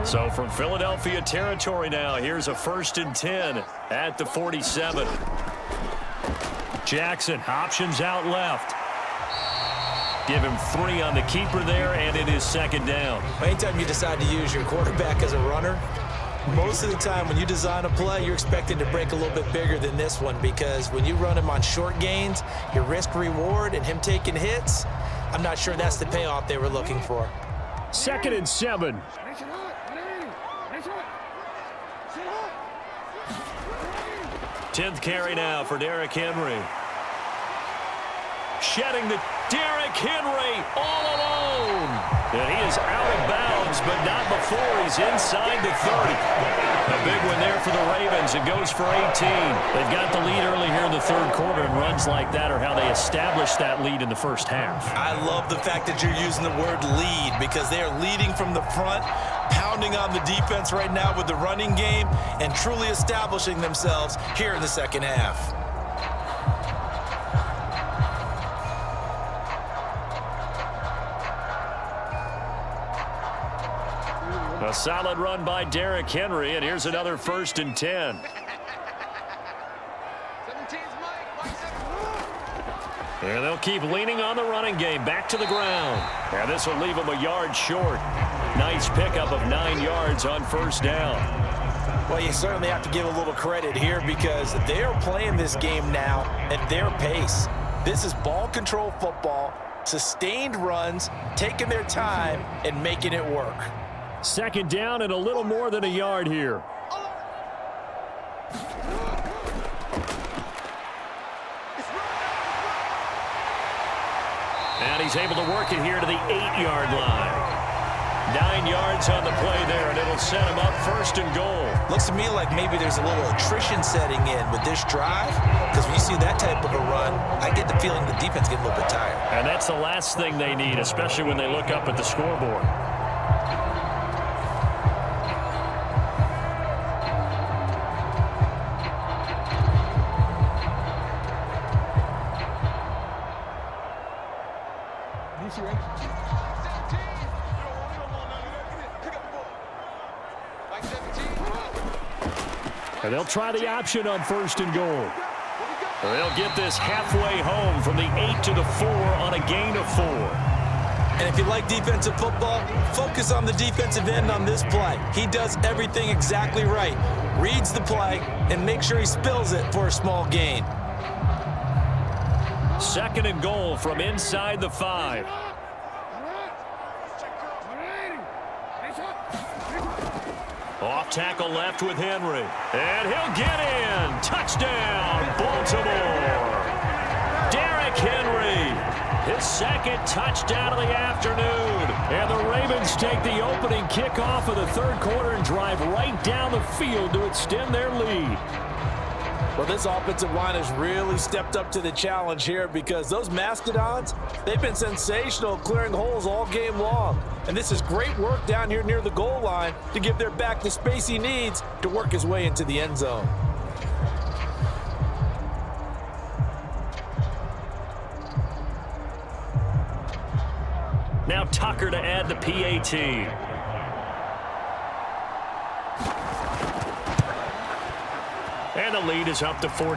So from Philadelphia territory now, here's a 1st and 10 at the 47. Jackson, options out left. Give him 3 on the keeper there, and it is 2nd down. Anytime you decide to use your quarterback as a runner, most of the time when you design a play, you're expecting to break a little bit bigger than this one because when you run him on short gains, your risk-reward and him taking hits, I'm not sure that's the payoff they were looking for. 2nd and 7. 10th carry now for Derrick Henry. Shedding the Derrick Henry all alone. And he is out of bounds, but not before he's inside the 30. A big one there for the Ravens. It goes for 18. They've got the lead early here in the 3rd quarter, and runs like that are how they establish that lead in the 1st half. I love the fact that you're using the word lead because they are leading from the front, pounding on the defense right now with the running game, and truly establishing themselves here in the 2nd half. A solid run by Derrick Henry, and here's another 1st and 10. And they'll keep leaning on the running game. Back to the ground. And this will leave them a yard short. Nice pickup of 9 yards on 1st down. Well, you certainly have to give a little credit here because they're playing this game now at their pace. This is ball control football, sustained runs, taking their time, and making it work. 2nd down and a little more than a yard here. And he's able to work it here to the 8-yard line. 9 yards on the play there, and it'll set him up 1st and goal. Looks to me like maybe there's a little attrition setting in with this drive because when you see that type of a run, I get the feeling the defense gets a little bit tired. And that's the last thing they need, especially when they look up at the scoreboard. And they'll try the option on 1st and goal. They'll get this halfway home from the 8 to the 4 on a gain of 4. And if you like defensive football, focus on the defensive end on this play. He does everything exactly right. Reads the play and make sure he spills it for a small gain. 2nd and goal from inside the 5. Off tackle left with Henry. And he'll get in. Touchdown, Baltimore. Derrick Henry, his 2nd touchdown of the afternoon. And the Ravens take the opening kickoff of the 3rd quarter and drive right down the field to extend their lead. Well, this offensive line has really stepped up to the challenge here because those Mastodons, they've been sensational clearing holes all game long. And this is great work down here near the goal line to give their back the space he needs to work his way into the end zone. Now Tucker to add the PAT. And the lead is up to 14.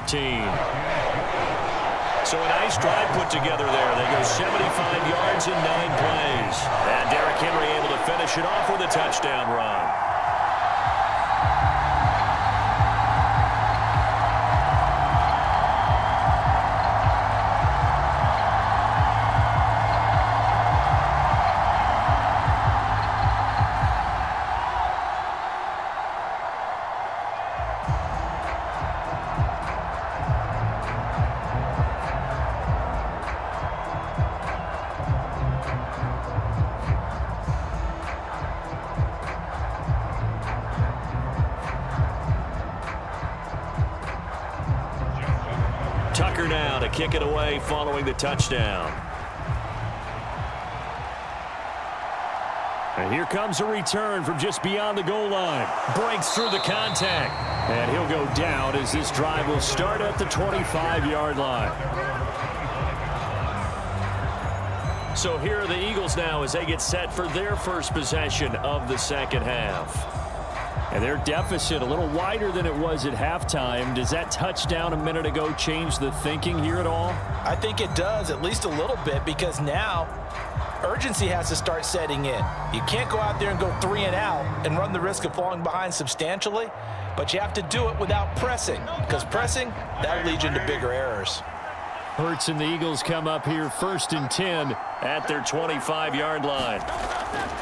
So a nice drive put together there. They go 75 yards in 9 plays. And Derrick Henry able to finish it off with a touchdown run. Tucker now to kick it away following the touchdown. And here comes a return from just beyond the goal line. Breaks through the contact. And he'll go down as this drive will start at the 25-yard line. So here are the Eagles now as they get set for their first possession of the second half. And their deficit a little wider than it was at halftime. Does that touchdown a minute ago change the thinking here at all? I think it does, at least a little bit, because now urgency has to start setting in. You can't go out there and go 3 and out and run the risk of falling behind substantially, but you have to do it without pressing, because pressing, that leads you into bigger errors. Hurts and the Eagles come up here 1st and 10 at their 25-yard line.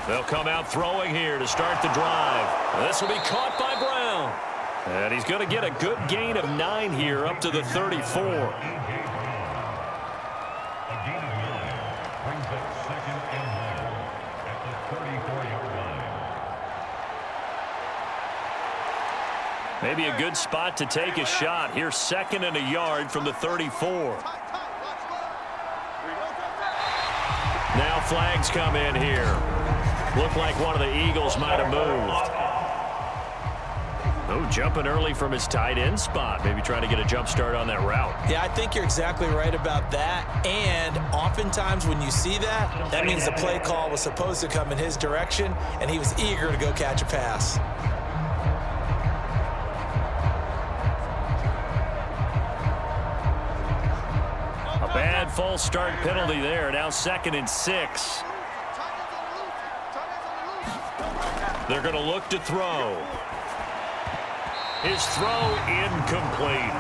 They'll come out throwing here to start the drive. This will be caught by Brown. And he's going to get a good gain of 9 here up to the 34. Maybe a good spot to take a shot. Here's 2nd and a yard from the 34. Now flags come in here. Looked like one of the Eagles might have moved. Oh, jumping early from his tight end spot. Maybe trying to get a jump start on that route. Yeah, I think you're exactly right about that. And oftentimes when you see that, that means the play call was supposed to come in his direction, and he was eager to go catch a pass. Bad false start penalty there. Now 2nd and 6. They're going to look to throw. His throw incomplete.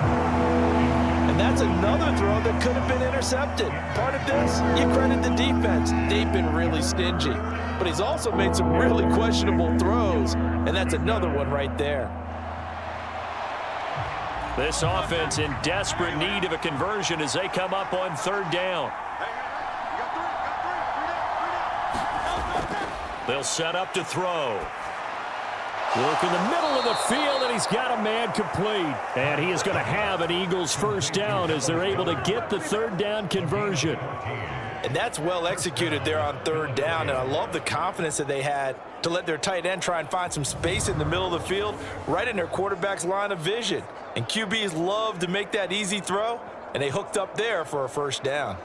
And that's another throw that could have been intercepted. Part of this, you credit the defense. They've been really stingy. But he's also made some really questionable throws, and that's another one right there. This offense in desperate need of a conversion as they come up on 3rd down. They'll set up to throw. Work in the middle of the field, and he's got a man complete. And he is going to have an Eagles 1st down as they're able to get the 3rd down conversion. And that's well executed there on 3rd down, and I love the confidence that they had to let their tight end try and find some space in the middle of the field, right in their quarterback's line of vision. And QBs love to make that easy throw, and they hooked up there for a 1st down.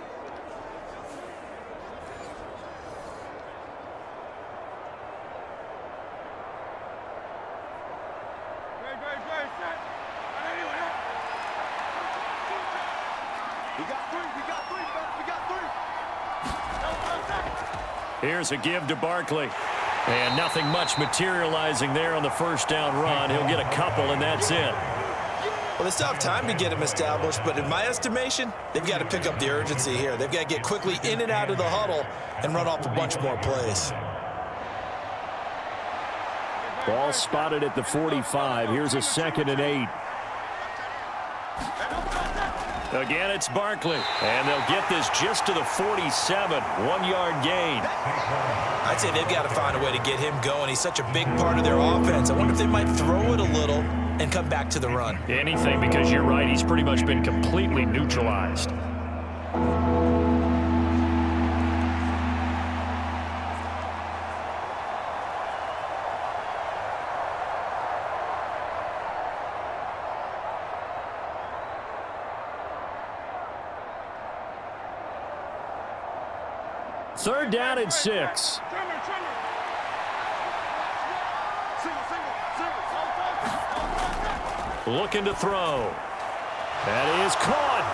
Here's a give to Barkley. And nothing much materializing there on the 1st down run. He'll get a couple, and that's it. Well, they still have time to get him established, but in my estimation, they've got to pick up the urgency here. They've got to get quickly in and out of the huddle and run off a bunch more plays. Ball spotted at the 45. Here's a 2nd and 8. Again, it's Barkley. And they'll get this just to the 47. 1-yard gain. I'd say they've got to find a way to get him going. He's such a big part of their offense. I wonder if they might throw it a little and come back to the run. Anything, because you're right. He's pretty much been completely neutralized. Third down and 6. Looking to throw. That is caught.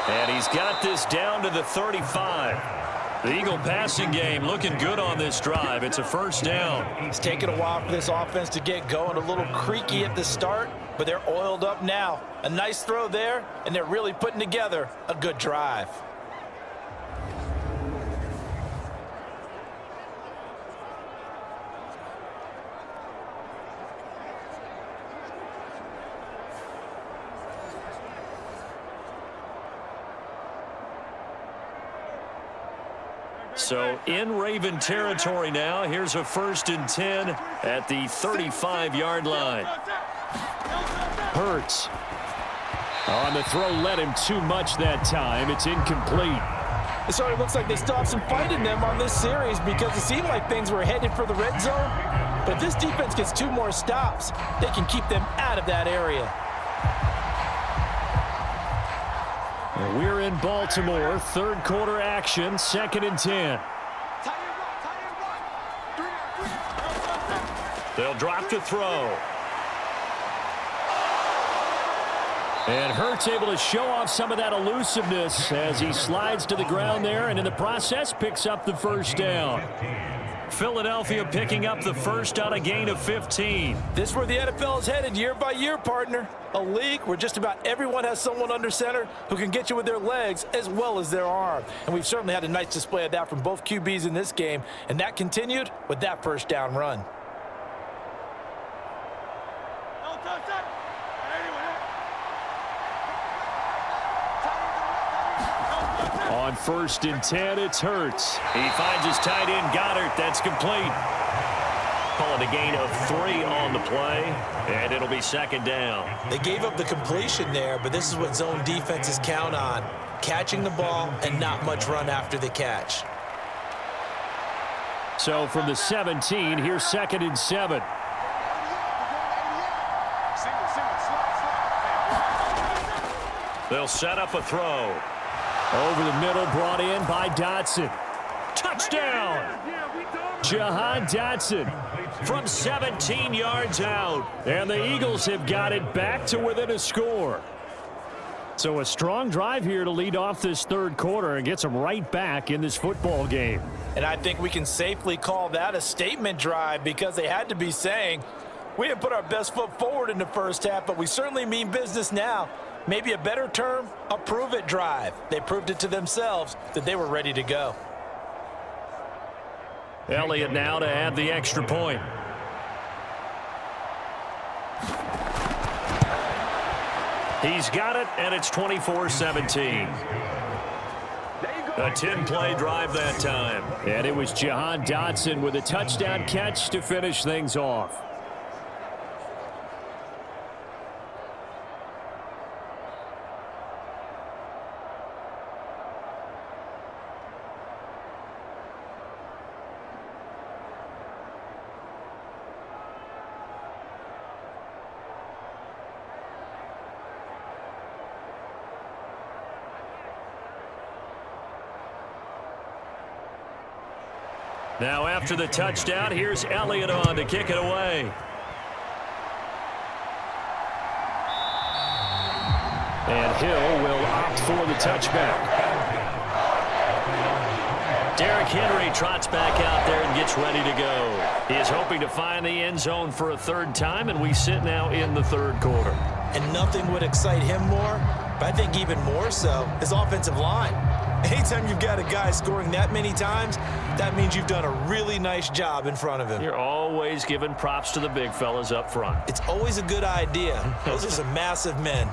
And he's got this down to the 35. The Eagle passing game looking good on this drive. It's a 1st down. It's taken a while for this offense to get going. A little creaky at the start, but they're oiled up now. A nice throw there, and they're really putting together a good drive. So in Raven territory now. Here's a 1st and 10 at the 35-yard line. Hurts. On the throw, led him too much that time. It's incomplete. It sort of looks like they still have some fight in them on this series because it seemed like things were headed for the red zone. But if this defense gets 2 more stops, they can keep them out of that area. We're in Baltimore. Third quarter action, 2nd and 10. They'll drop to throw. And Hurts able to show off some of that elusiveness as he slides to the ground there and in the process picks up the first down. Philadelphia picking up the first on a gain of 15. This is where the NFL is headed year by year, partner. A league where just about everyone has someone under center who can get you with their legs as well as their arm. And we've certainly had a nice display of that from both QBs in this game. And that continued with that first down run. On 1st and 10, it's Hurts. He finds his tight end, Goddard. That's complete. Call it a gain of 3 on the play, and it'll be 2nd down. They gave up the completion there, but this is what zone defenses count on. Catching the ball and not much run after the catch. So from the 17, here's 2nd and 7. They'll set up a throw. Over the middle, brought in by Dotson. Touchdown! Jahan Dotson from 17 yards out. And the Eagles have got it back to within a score. So a strong drive here to lead off this third quarter and gets them right back in this football game. And I think we can safely call that a statement drive because they had to be saying, we didn't put our best foot forward in the first half, but we certainly mean business now. Maybe a better term, a prove-it drive. They proved it to themselves that they were ready to go. Elliott now to add the extra point. He's got it, and it's 24-17. A 10-play drive that time. And it was Jahan Dotson with a touchdown catch to finish things off. Now after the touchdown, here's Elliott on to kick it away. And Hill will opt for the touchback. Derrick Henry trots back out there and gets ready to go. He is hoping to find the end zone for a third time, and we sit now in the third quarter. And nothing would excite him more, but I think even more so, his offensive line. Anytime you've got a guy scoring that many times, that means you've done a really nice job in front of him. You're always giving props to the big fellas up front. It's always a good idea. Those are some massive men.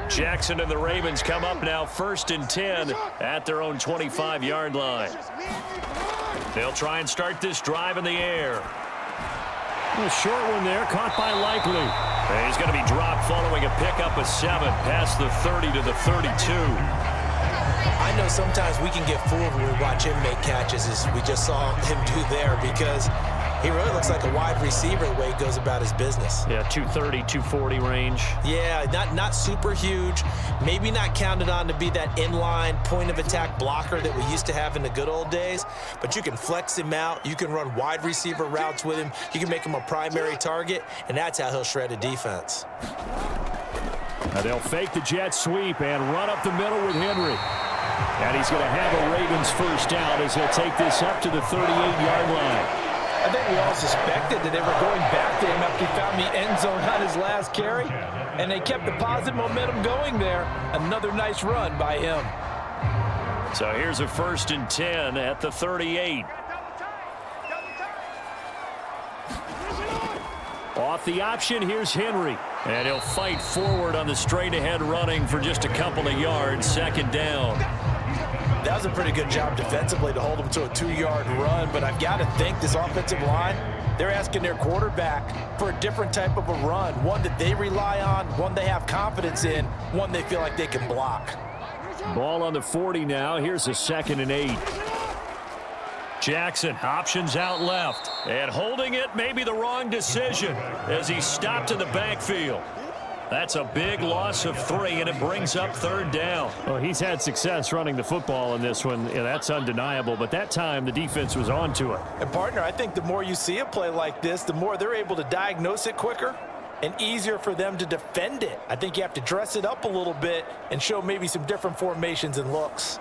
Jackson and the Ravens come up now 1st and 10 at their own 25-yard line. They'll try and start this drive in the air. A short one there, caught by Likely. And he's going to be dropped following a pickup of 7 past the 30 to the 32. I know sometimes we can get fooled when we watch him make catches, as we just saw him do there, because he really looks like a wide receiver the way he goes about his business. Yeah, 230, 240 range. Yeah, not super huge. Maybe not counted on to be that inline point-of-attack blocker that we used to have in the good old days, but you can flex him out. You can run wide receiver routes with him. You can make him a primary target, and that's how he'll shred a defense. Now they'll fake the jet sweep and run up the middle with Henry. And he's going to have a Ravens first down as he'll take this up to the 38-yard line. I think we all suspected that they were going back to him after he found the end zone on his last carry, and they kept the positive momentum going there. Another nice run by him. So here's a 1st and 10 at the 38. Off the option, here's Henry. And he'll fight forward on the straight-ahead running for just a couple of yards. 2nd down. That was a pretty good job defensively to hold him to a 2-yard run, but I've got to think this offensive line They're asking their quarterback for a different type of a run, one that they rely on, one they have confidence in, one they feel like they can block. Ball on the 40 now. Here's a 2nd and 8. Jackson options out left. And holding it may be the wrong decision as he stopped in the backfield. That's a big loss of 3, and it brings up 3rd down. Well, he's had success running the football in this one. Yeah, that's undeniable, but that time the defense was on to it. And, partner, I think the more you see a play like this, the more they're able to diagnose it quicker and easier for them to defend it. I think you have to dress it up a little bit and show maybe some different formations and looks.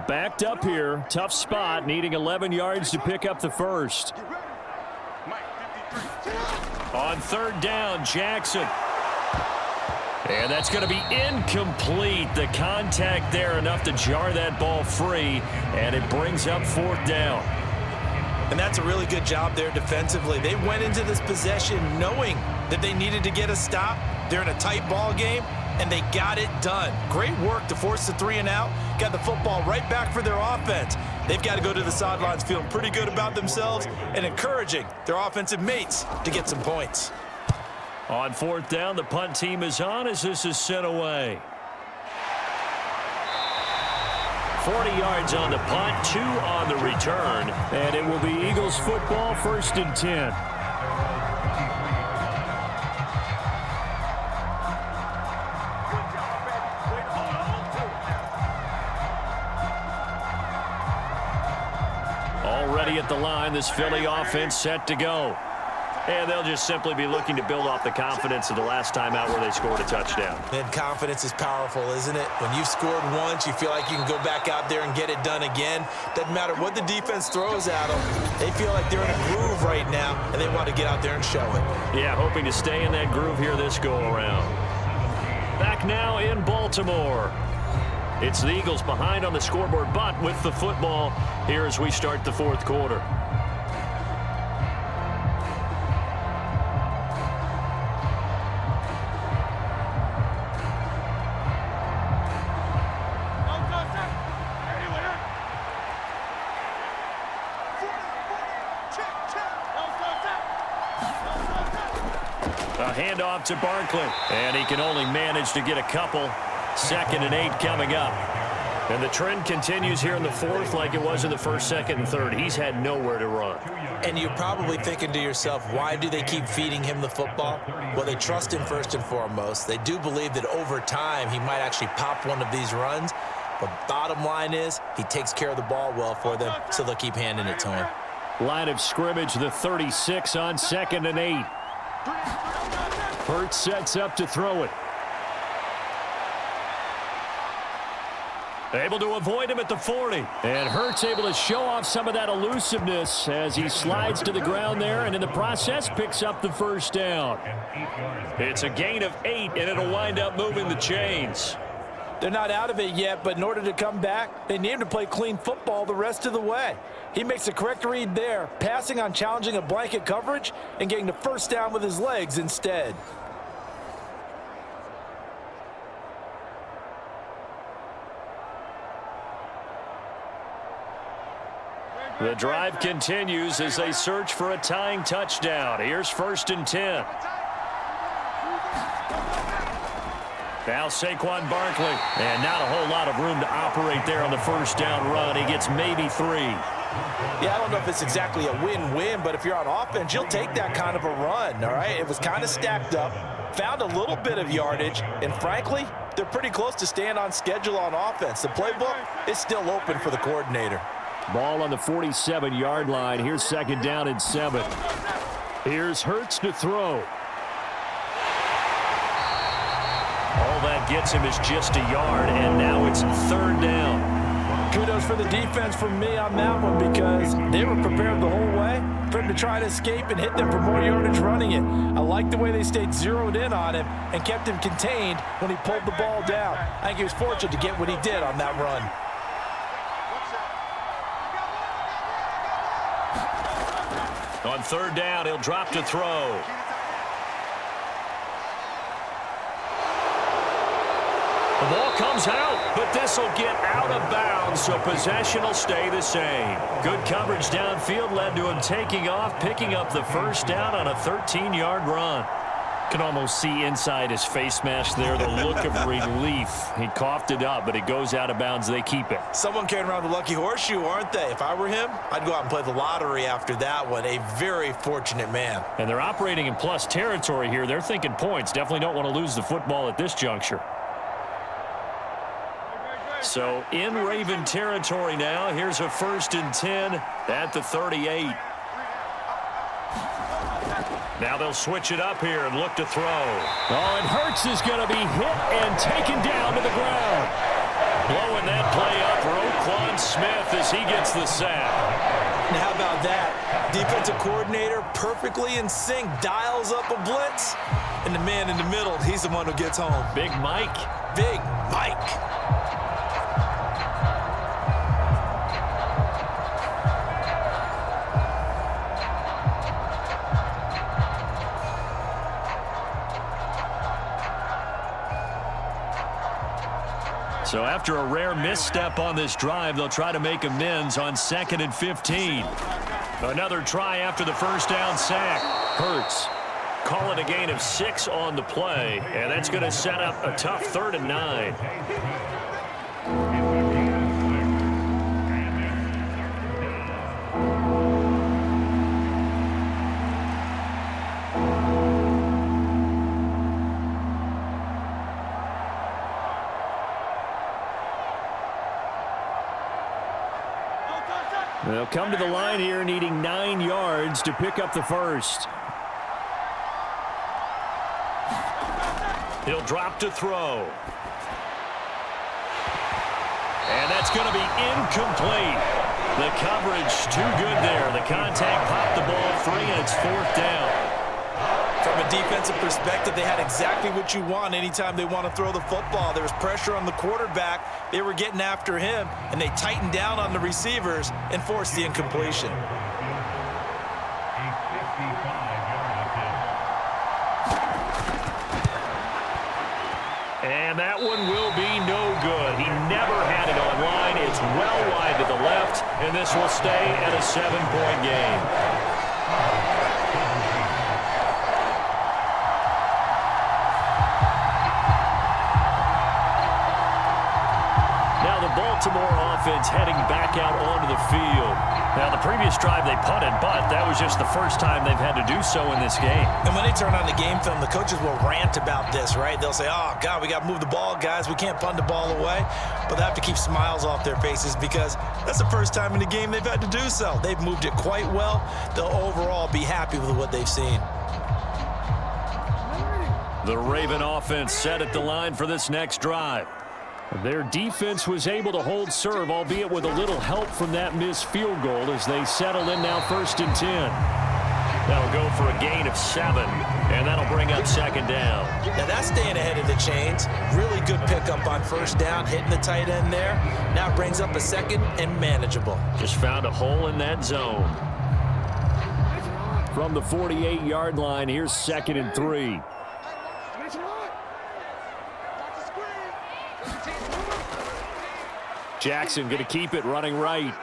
Backed up here, tough spot, needing 11 yards to pick up the first. On 3rd down, Jackson. And that's going to be incomplete. The contact there enough to jar that ball free, and it brings up 4th down. And that's a really good job there defensively. They went into this possession knowing that they needed to get a stop. They're in a tight ball game, and they got it done. Great work to force the 3 and out. Got the football right back for their offense. They've got to go to the sidelines feeling pretty good about themselves and encouraging their offensive mates to get some points. On 4th down, the punt team is on as this is sent away. 40 yards on the punt, 2 on the return, and it will be Eagles football, 1st and 10. Already at the line, this Philly offense set to go. And they'll just simply be looking to build off the confidence of the last time out where they scored a touchdown. And confidence is powerful, isn't it? When you've scored once, you feel like you can go back out there and get it done again. Doesn't matter what the defense throws at them. They feel like they're in a groove right now, and they want to get out there and show it. Yeah, hoping to stay in that groove here this go-around. Back now in Baltimore. It's the Eagles behind on the scoreboard, but with the football here as we start the 4th quarter. A handoff to Barkley, and he can only manage to get a couple. 2nd and 8 coming up. And the trend continues here in the 4th like it was in the 1st, 2nd, and 3rd. He's had nowhere to run. And you're probably thinking to yourself, why do they keep feeding him the football? Well, they trust him first and foremost. They do believe that over time he might actually pop one of these runs. But bottom line is he takes care of the ball well for them, so they'll keep handing it to him. Line of scrimmage, the 36 on 2nd and 8. Hurts sets up to throw it. Able to avoid him at the 40. And Hurts able to show off some of that elusiveness as he slides to the ground there and in the process picks up the 1st down. It's a gain of 8 and it'll wind up moving the chains. They're not out of it yet, but in order to come back, they need him to play clean football the rest of the way. He makes a correct read there, passing on challenging a blanket coverage and getting the 1st down with his legs instead. The drive continues as they search for a tying touchdown. Here's 1st and 10. Now Saquon Barkley. And not a whole lot of room to operate there on the 1st down run. He gets maybe 3. Yeah, I don't know if it's exactly a win-win, but if you're on offense, you'll take that kind of a run, all right? It was kind of stacked up, found a little bit of yardage, and frankly, they're pretty close to staying on schedule on offense. The playbook is still open for the coordinator. Ball on the 47-yard line. Here's 2nd down and 7. Here's Hurts to throw. All that gets him is just a yard, and now it's 3rd down. Kudos for the defense from me on that one because they were prepared the whole way for him to try to escape and hit them for more yardage running it. I like the way they stayed zeroed in on him and kept him contained when he pulled the ball down. I think he was fortunate to get what he did on that run. On 3rd down, he'll drop to throw. The ball comes out, but this will get out of bounds, so possession will stay the same. Good coverage downfield led to him taking off, picking up the first down on a 13-yard run. Can almost see inside his face mask there the look of relief. He coughed it up, but it goes out of bounds. They keep it. Someone carrying around the lucky horseshoe, aren't they? If I were him, I'd go out and play the lottery after that one. A very fortunate man. And they're operating in plus territory here. They're thinking points. Definitely don't want to lose the football at this juncture. So in Raven territory now. Here's a 1st and 10 at the 38. Now they'll switch it up here and look to throw. Oh, and Hurts is going to be hit and taken down to the ground. Blowing that play up, Roquan Smith as he gets the sack. And how about that? Defensive coordinator perfectly in sync, dials up a blitz, and the man in the middle, he's the one who gets home. Big Mike. Big Mike. So after a rare misstep on this drive, they'll try to make amends on 2nd and 15. Another try after the first down sack. Hurts call it a gain of 6 on the play, and that's going to set up a tough 3rd and 9. They'll come to the line here needing 9 yards to pick up the first. He'll drop to throw. And that's going to be incomplete. The coverage too good there. The contact popped the ball free, and it's 4th down. From a defensive perspective, they had exactly what you want anytime they want to throw the football. There was pressure on the quarterback. They were getting after him, and they tightened down on the receivers and forced the incompletion. And that one will be no good. He never had it on line. It's well wide to the left, and this will stay at a 7-point game. Baltimore offense heading back out onto the field. Now, the previous drive they punted, but that was just the first time they've had to do so in this game. And when they turn on the game film, the coaches will rant about this, right? They'll say, oh, God, we got to move the ball, guys. We can't punt the ball away. But they have to keep smiles off their faces because that's the first time in the game they've had to do so. They've moved it quite well. They'll overall be happy with what they've seen. The Raven offense set at the line for this next drive. Their defense was able to hold serve, albeit with a little help from that missed field goal as they settle in now 1st and 10. That'll go for a gain of 7, and that'll bring up 2nd down. Now that's staying ahead of the chains. Really good pickup on 1st down, hitting the tight end there. Now it brings up a 2nd and manageable. Just found a hole in that zone. From the 48-yard line, here's 2nd and 3. Jackson going to keep it running right.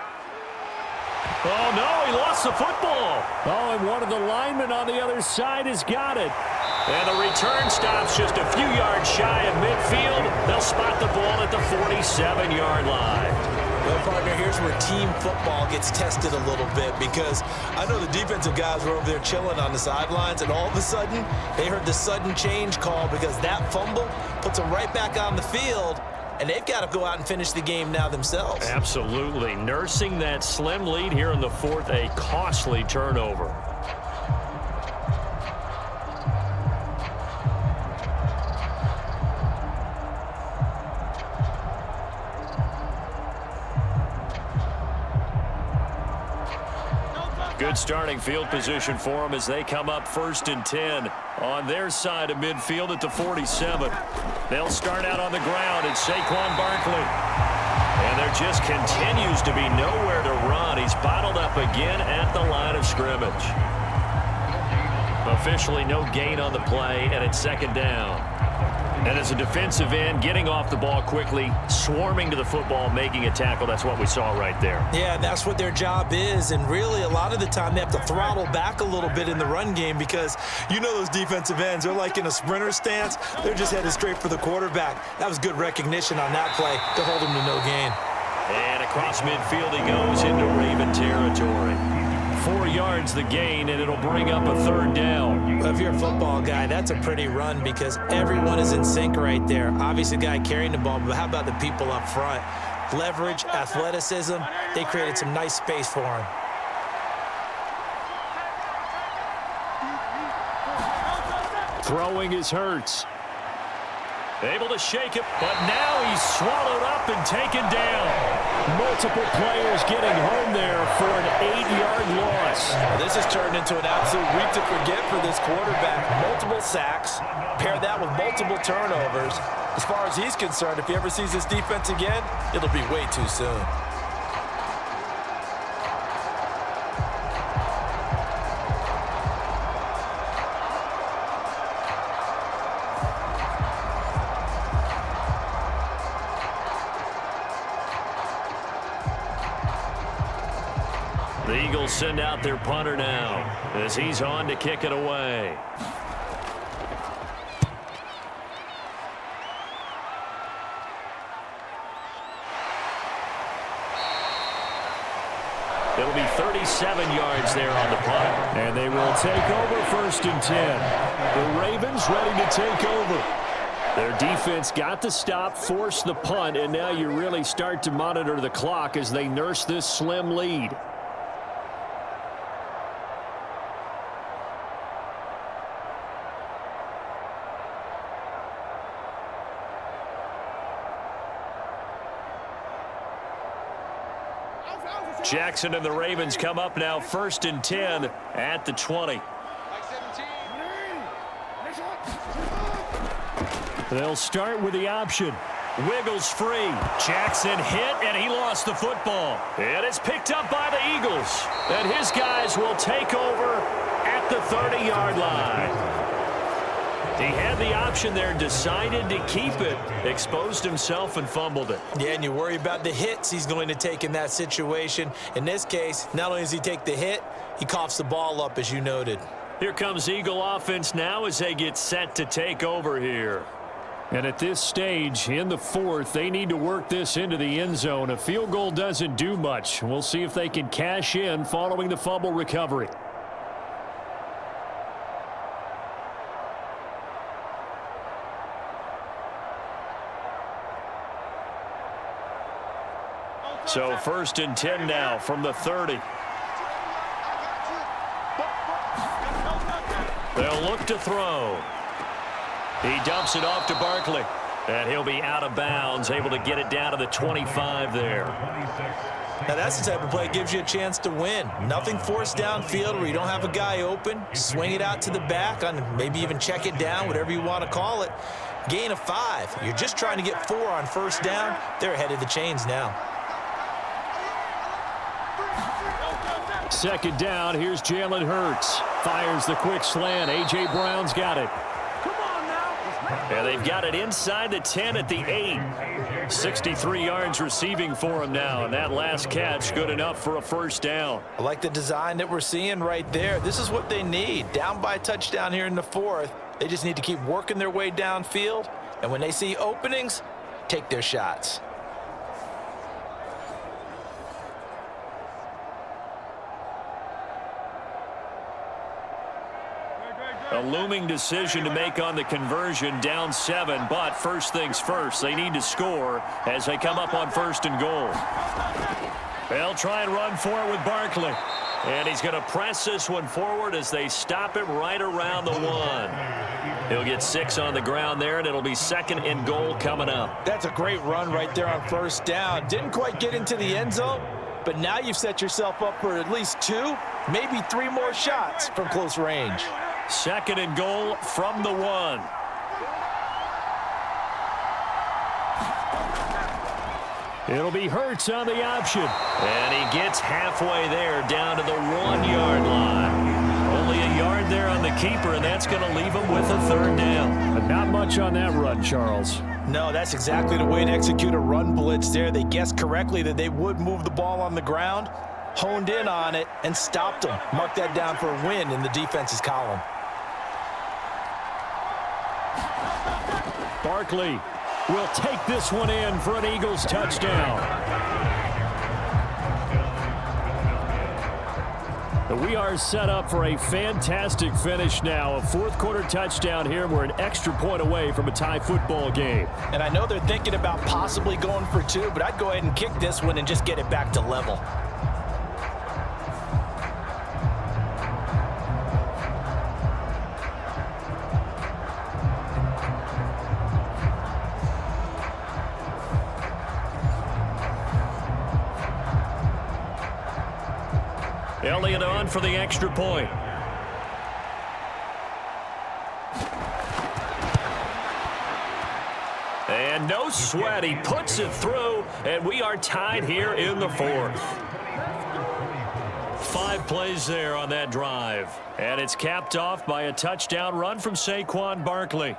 Oh, no, he lost the football. Oh, and one of the linemen on the other side has got it. And the return stops just a few yards shy of midfield. They'll spot the ball at the 47-yard line. Well, partner, here's where team football gets tested a little bit because I know the defensive guys were over there chilling on the sidelines, and all of a sudden, they heard the sudden change call because that fumble puts them right back on the field. And they've got to go out and finish the game now themselves. Absolutely. Nursing that slim lead here in the 4th, a costly turnover. Good starting field position for them as they come up 1st and 10 on their side of midfield at the 47. They'll start out on the ground at Saquon Barkley. And there just continues to be nowhere to run. He's bottled up again at the line of scrimmage. Officially no gain on the play, and it's 2nd down. And as a defensive end, getting off the ball quickly, swarming to the football, making a tackle, that's what we saw right there. Yeah, that's what their job is, and really a lot of the time they have to throttle back a little bit in the run game because you know those defensive ends, they're like in a sprinter stance. They're just headed straight for the quarterback. That was good recognition on that play to hold him to no gain. And across midfield he goes into Raven territory. 4 yards the gain, and it'll bring up a 3rd down. Well, if you're a football guy, that's a pretty run because everyone is in sync right there. Obviously, the guy carrying the ball, but how about the people up front? Leverage, athleticism, they created some nice space for him. Throwing is Hurts. Able to shake it, but now he's swallowed up and taken down. Multiple players getting home there for an 8-yard loss. This has turned into an absolute week to forget for this quarterback. Multiple sacks, pair that with multiple turnovers. As far as he's concerned, if he ever sees this defense again, it'll be way too soon. The Eagles send out their punter now as he's on to kick it away. It'll be 37 yards there on the punt. And they will take over 1st and 10. The Ravens ready to take over. Their defense got the stop, forced the punt, and now you really start to monitor the clock as they nurse this slim lead. Jackson and the Ravens come up now 1st and 10 at the 20. They'll start with the option. Wiggles free. Jackson hit, and he lost the football. And it's picked up by the Eagles. And his guys will take over at the 30-yard line. He had the option there, decided to keep it, exposed himself and fumbled it. Yeah, and you worry about the hits he's going to take in that situation. In this case, not only does he take the hit, he coughs the ball up, as you noted. Here comes Eagle offense now as they get set to take over here. And at this stage, in the 4th, they need to work this into the end zone. A field goal doesn't do much. We'll see if they can cash in following the fumble recovery. So 1st and 10 now from the 30. They'll look to throw. He dumps it off to Barkley. And he'll be out of bounds, able to get it down to the 25 there. Now that's the type of play that gives you a chance to win. Nothing forced downfield where you don't have a guy open. Swing it out to the back, on maybe even check it down, whatever you want to call it. Gain of 5. You're just trying to get 4 on 1st down. They're ahead of the chains now. 2nd down, here's Jalen Hurts. Fires the quick slant. A.J. Brown's got it. And they've got it inside the 10 at the 8. 63 yards receiving for him now, and that last catch good enough for a 1st down. I like the design that we're seeing right there. This is what they need. Down by a touchdown here in the 4th. They just need to keep working their way downfield, and when they see openings, take their shots. A looming decision to make on the conversion, down 7, but first things first, they need to score as they come up on 1st and goal. They'll try and run for it with Barkley. And he's going to press this one forward as they stop it right around the 1. He'll get 6 on the ground there, and it'll be 2nd and goal coming up. That's a great run right there on 1st down. Didn't quite get into the end zone, but now you've set yourself up for at least 2, maybe 3 more shots from close range. 2nd and goal from the 1. It'll be Hurts on the option. And he gets halfway there down to the 1-yard line. Only a yard there on the keeper, and that's going to leave him with a third down. But not much on that run, Charles. No, that's exactly the way to execute a run blitz there. They guessed correctly that they would move the ball on the ground, honed in on it, and stopped them. Mark that down for a win in the defense's column. Barkley will take this one in for an Eagles touchdown. We are set up for a fantastic finish now. A fourth-quarter touchdown here. We're an extra point away from a tie football game. And I know they're thinking about possibly going for two, but I'd go ahead and kick this one and just get it back to level. Elliott on for the extra point. And no sweat. He puts it through, and we are tied here in the fourth. 5 plays there on that drive. And it's capped off by a touchdown run from Saquon Barkley.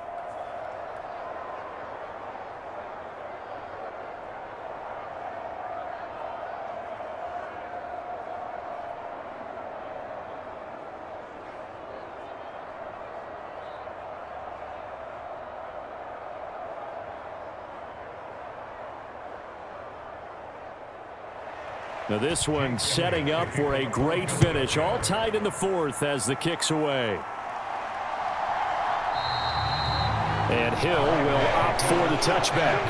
Now this one setting up for a great finish. All tied in the fourth as the kick's away. And Hill will opt for the touchback.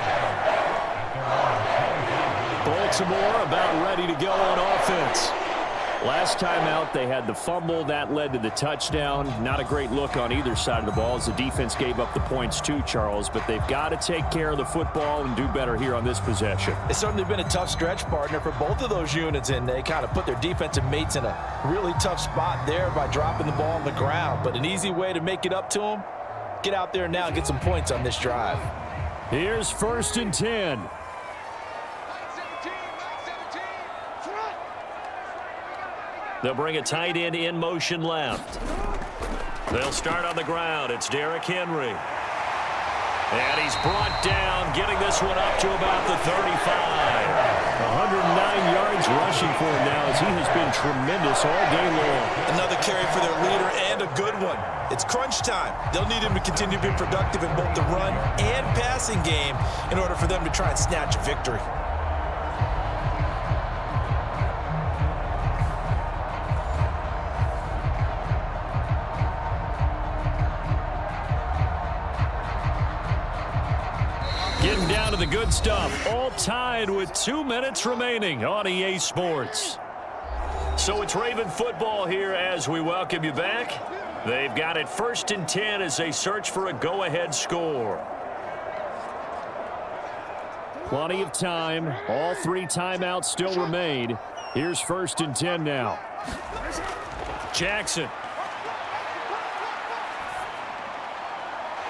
Baltimore about ready to go on offense. Last time out, they had the fumble. That led to the touchdown. Not a great look on either side of the ball as the defense gave up the points too, Charles. But they've got to take care of the football and do better here on this possession. It's certainly been a tough stretch, partner, for both of those units, and they kind of put their defensive mates in a really tough spot there by dropping the ball on the ground. But an easy way to make it up to them, get out there now and get some points on this drive. Here's 1st and 10. They'll bring a tight end in motion left. They'll start on the ground. It's Derrick Henry. And he's brought down, getting this one up to about the 35. 109 yards rushing for him now as he has been tremendous all day long. Another carry for their leader and a good one. It's crunch time. They'll need him to continue to be productive in both the run and passing game in order for them to try and snatch a victory. Getting down to the good stuff. All tied with 2 minutes remaining on EA Sports. So it's Raven football here as we welcome you back. They've got it 1st and 10 as they search for a go-ahead score. Plenty of time. All 3 timeouts still remain. Here's 1st and 10 now. Jackson.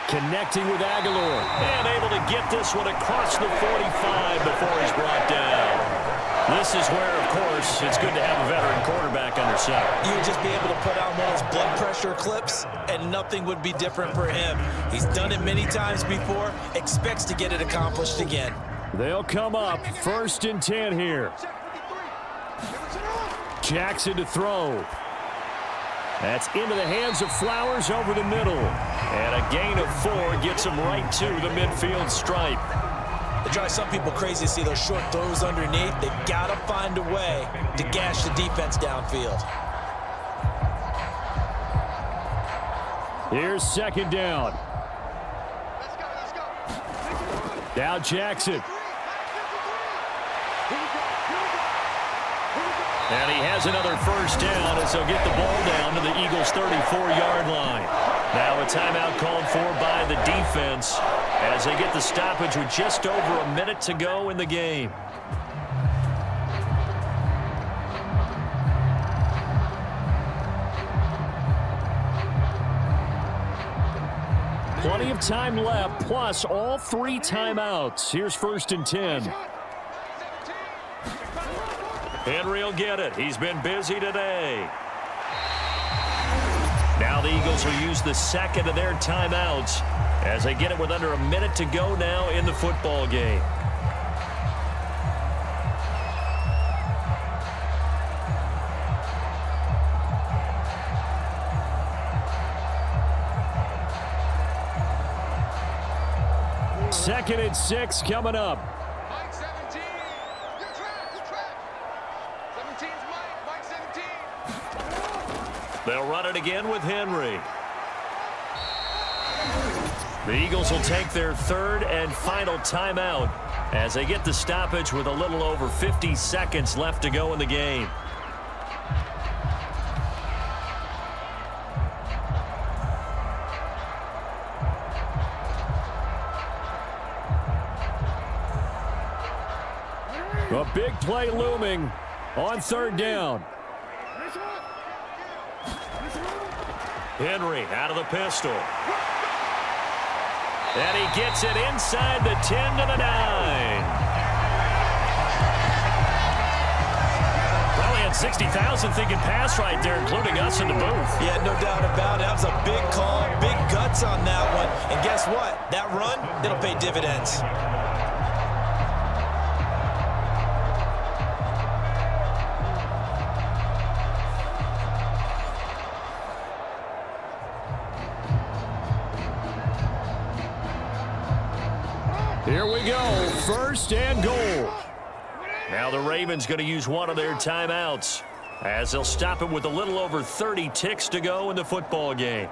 Connecting with Aguilar. And able to get this one across the 45 before he's brought down. This is where, of course, it's good to have a veteran quarterback under center. You would just be able to put on one of those blood pressure clips, and nothing would be different for him. He's done it many times before, expects to get it accomplished again. They'll come up 1st and 10 here. Jackson to throw. That's into the hands of Flowers over the middle. And a gain of 4 gets him right to the midfield stripe. It drives some people crazy to see those short throws underneath. They got to find a way to gash the defense downfield. Here's 2nd down. Now Jackson. And he has another 1st down as they'll get the ball down to the Eagles' 34-yard line. Now a timeout called for by the defense as they get the stoppage with just over a minute to go in the game. Plenty of time left, plus all 3 timeouts. Here's 1st and 10. Henry will get it. He's been busy today. Now the Eagles will use the second of their timeouts as they get it with under a minute to go now in the football game. Second and 6 coming up. Mike 17. Good track. 17's Mike 17. They'll run it again with Henry. The Eagles will take their third and final timeout as they get the stoppage with a little over 50 seconds left to go in the game. A big play looming on third down. Henry out of the pistol. And he gets it inside the 10 to the 9. Probably had 60,000 thinking pass right there, including us in the booth. Yeah, no doubt about it. That was a big call, big guts on that one. And guess what? That run, it'll pay dividends. Here we go, first and goal. Now the Ravens going to use one of their timeouts as they'll stop it with a little over 30 ticks to go in the football game.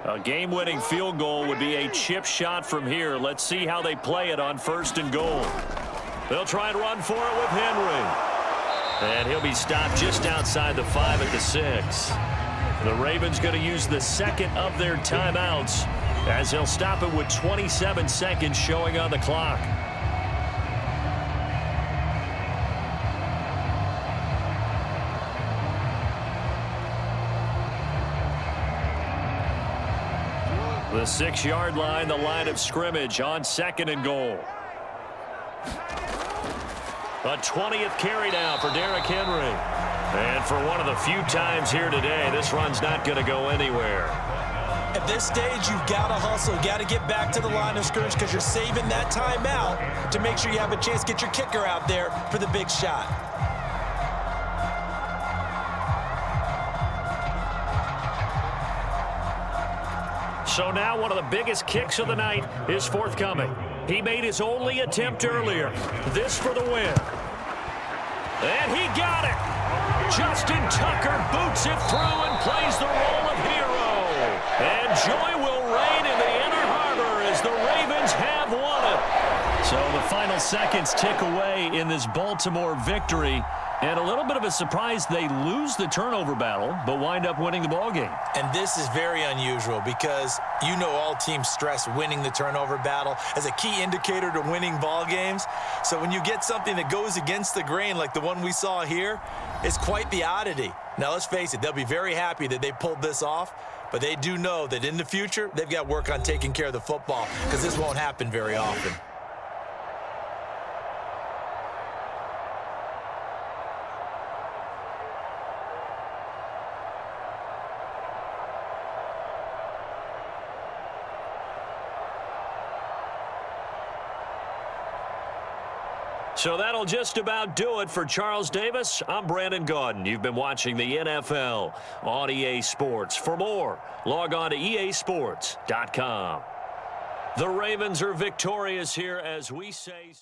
A game-winning field goal would be a chip shot from here. Let's see how they play it on first and goal. They'll try and run for it with Henry. And he'll be stopped just outside the 5 at the 6. The Ravens going to use the second of their timeouts as they'll stop it with 27 seconds showing on the clock. The 6-yard line, the line of scrimmage on second and goal. A 20th carry now for Derrick Henry. And for one of the few times here today, this run's not going to go anywhere. At this stage, you've got to hustle. Got to get back to the line of scrimmage because you're saving that timeout to make sure you have a chance to get your kicker out there for the big shot. So now one of the biggest kicks of the night is forthcoming. He made his only attempt earlier. This for the win. And he got it. Justin Tucker boots it through and plays the role of hero. And joy will reign in the Inner Harbor as the Ravens have won it. So the final seconds tick away in this Baltimore victory. And a little bit of a surprise, they lose the turnover battle, but wind up winning the ballgame. And this is very unusual because you know all teams stress winning the turnover battle as a key indicator to winning ball games. So when you get something that goes against the grain like the one we saw here, it's quite the oddity. Now let's face it, they'll be very happy that they pulled this off, but they do know that in the future, they've got work on taking care of the football because this won't happen very often. So that'll just about do it for Charles Davis. I'm Brandon Gaudin. You've been watching the NFL on EA Sports. For more, log on to easports.com. The Ravens are victorious here as we say...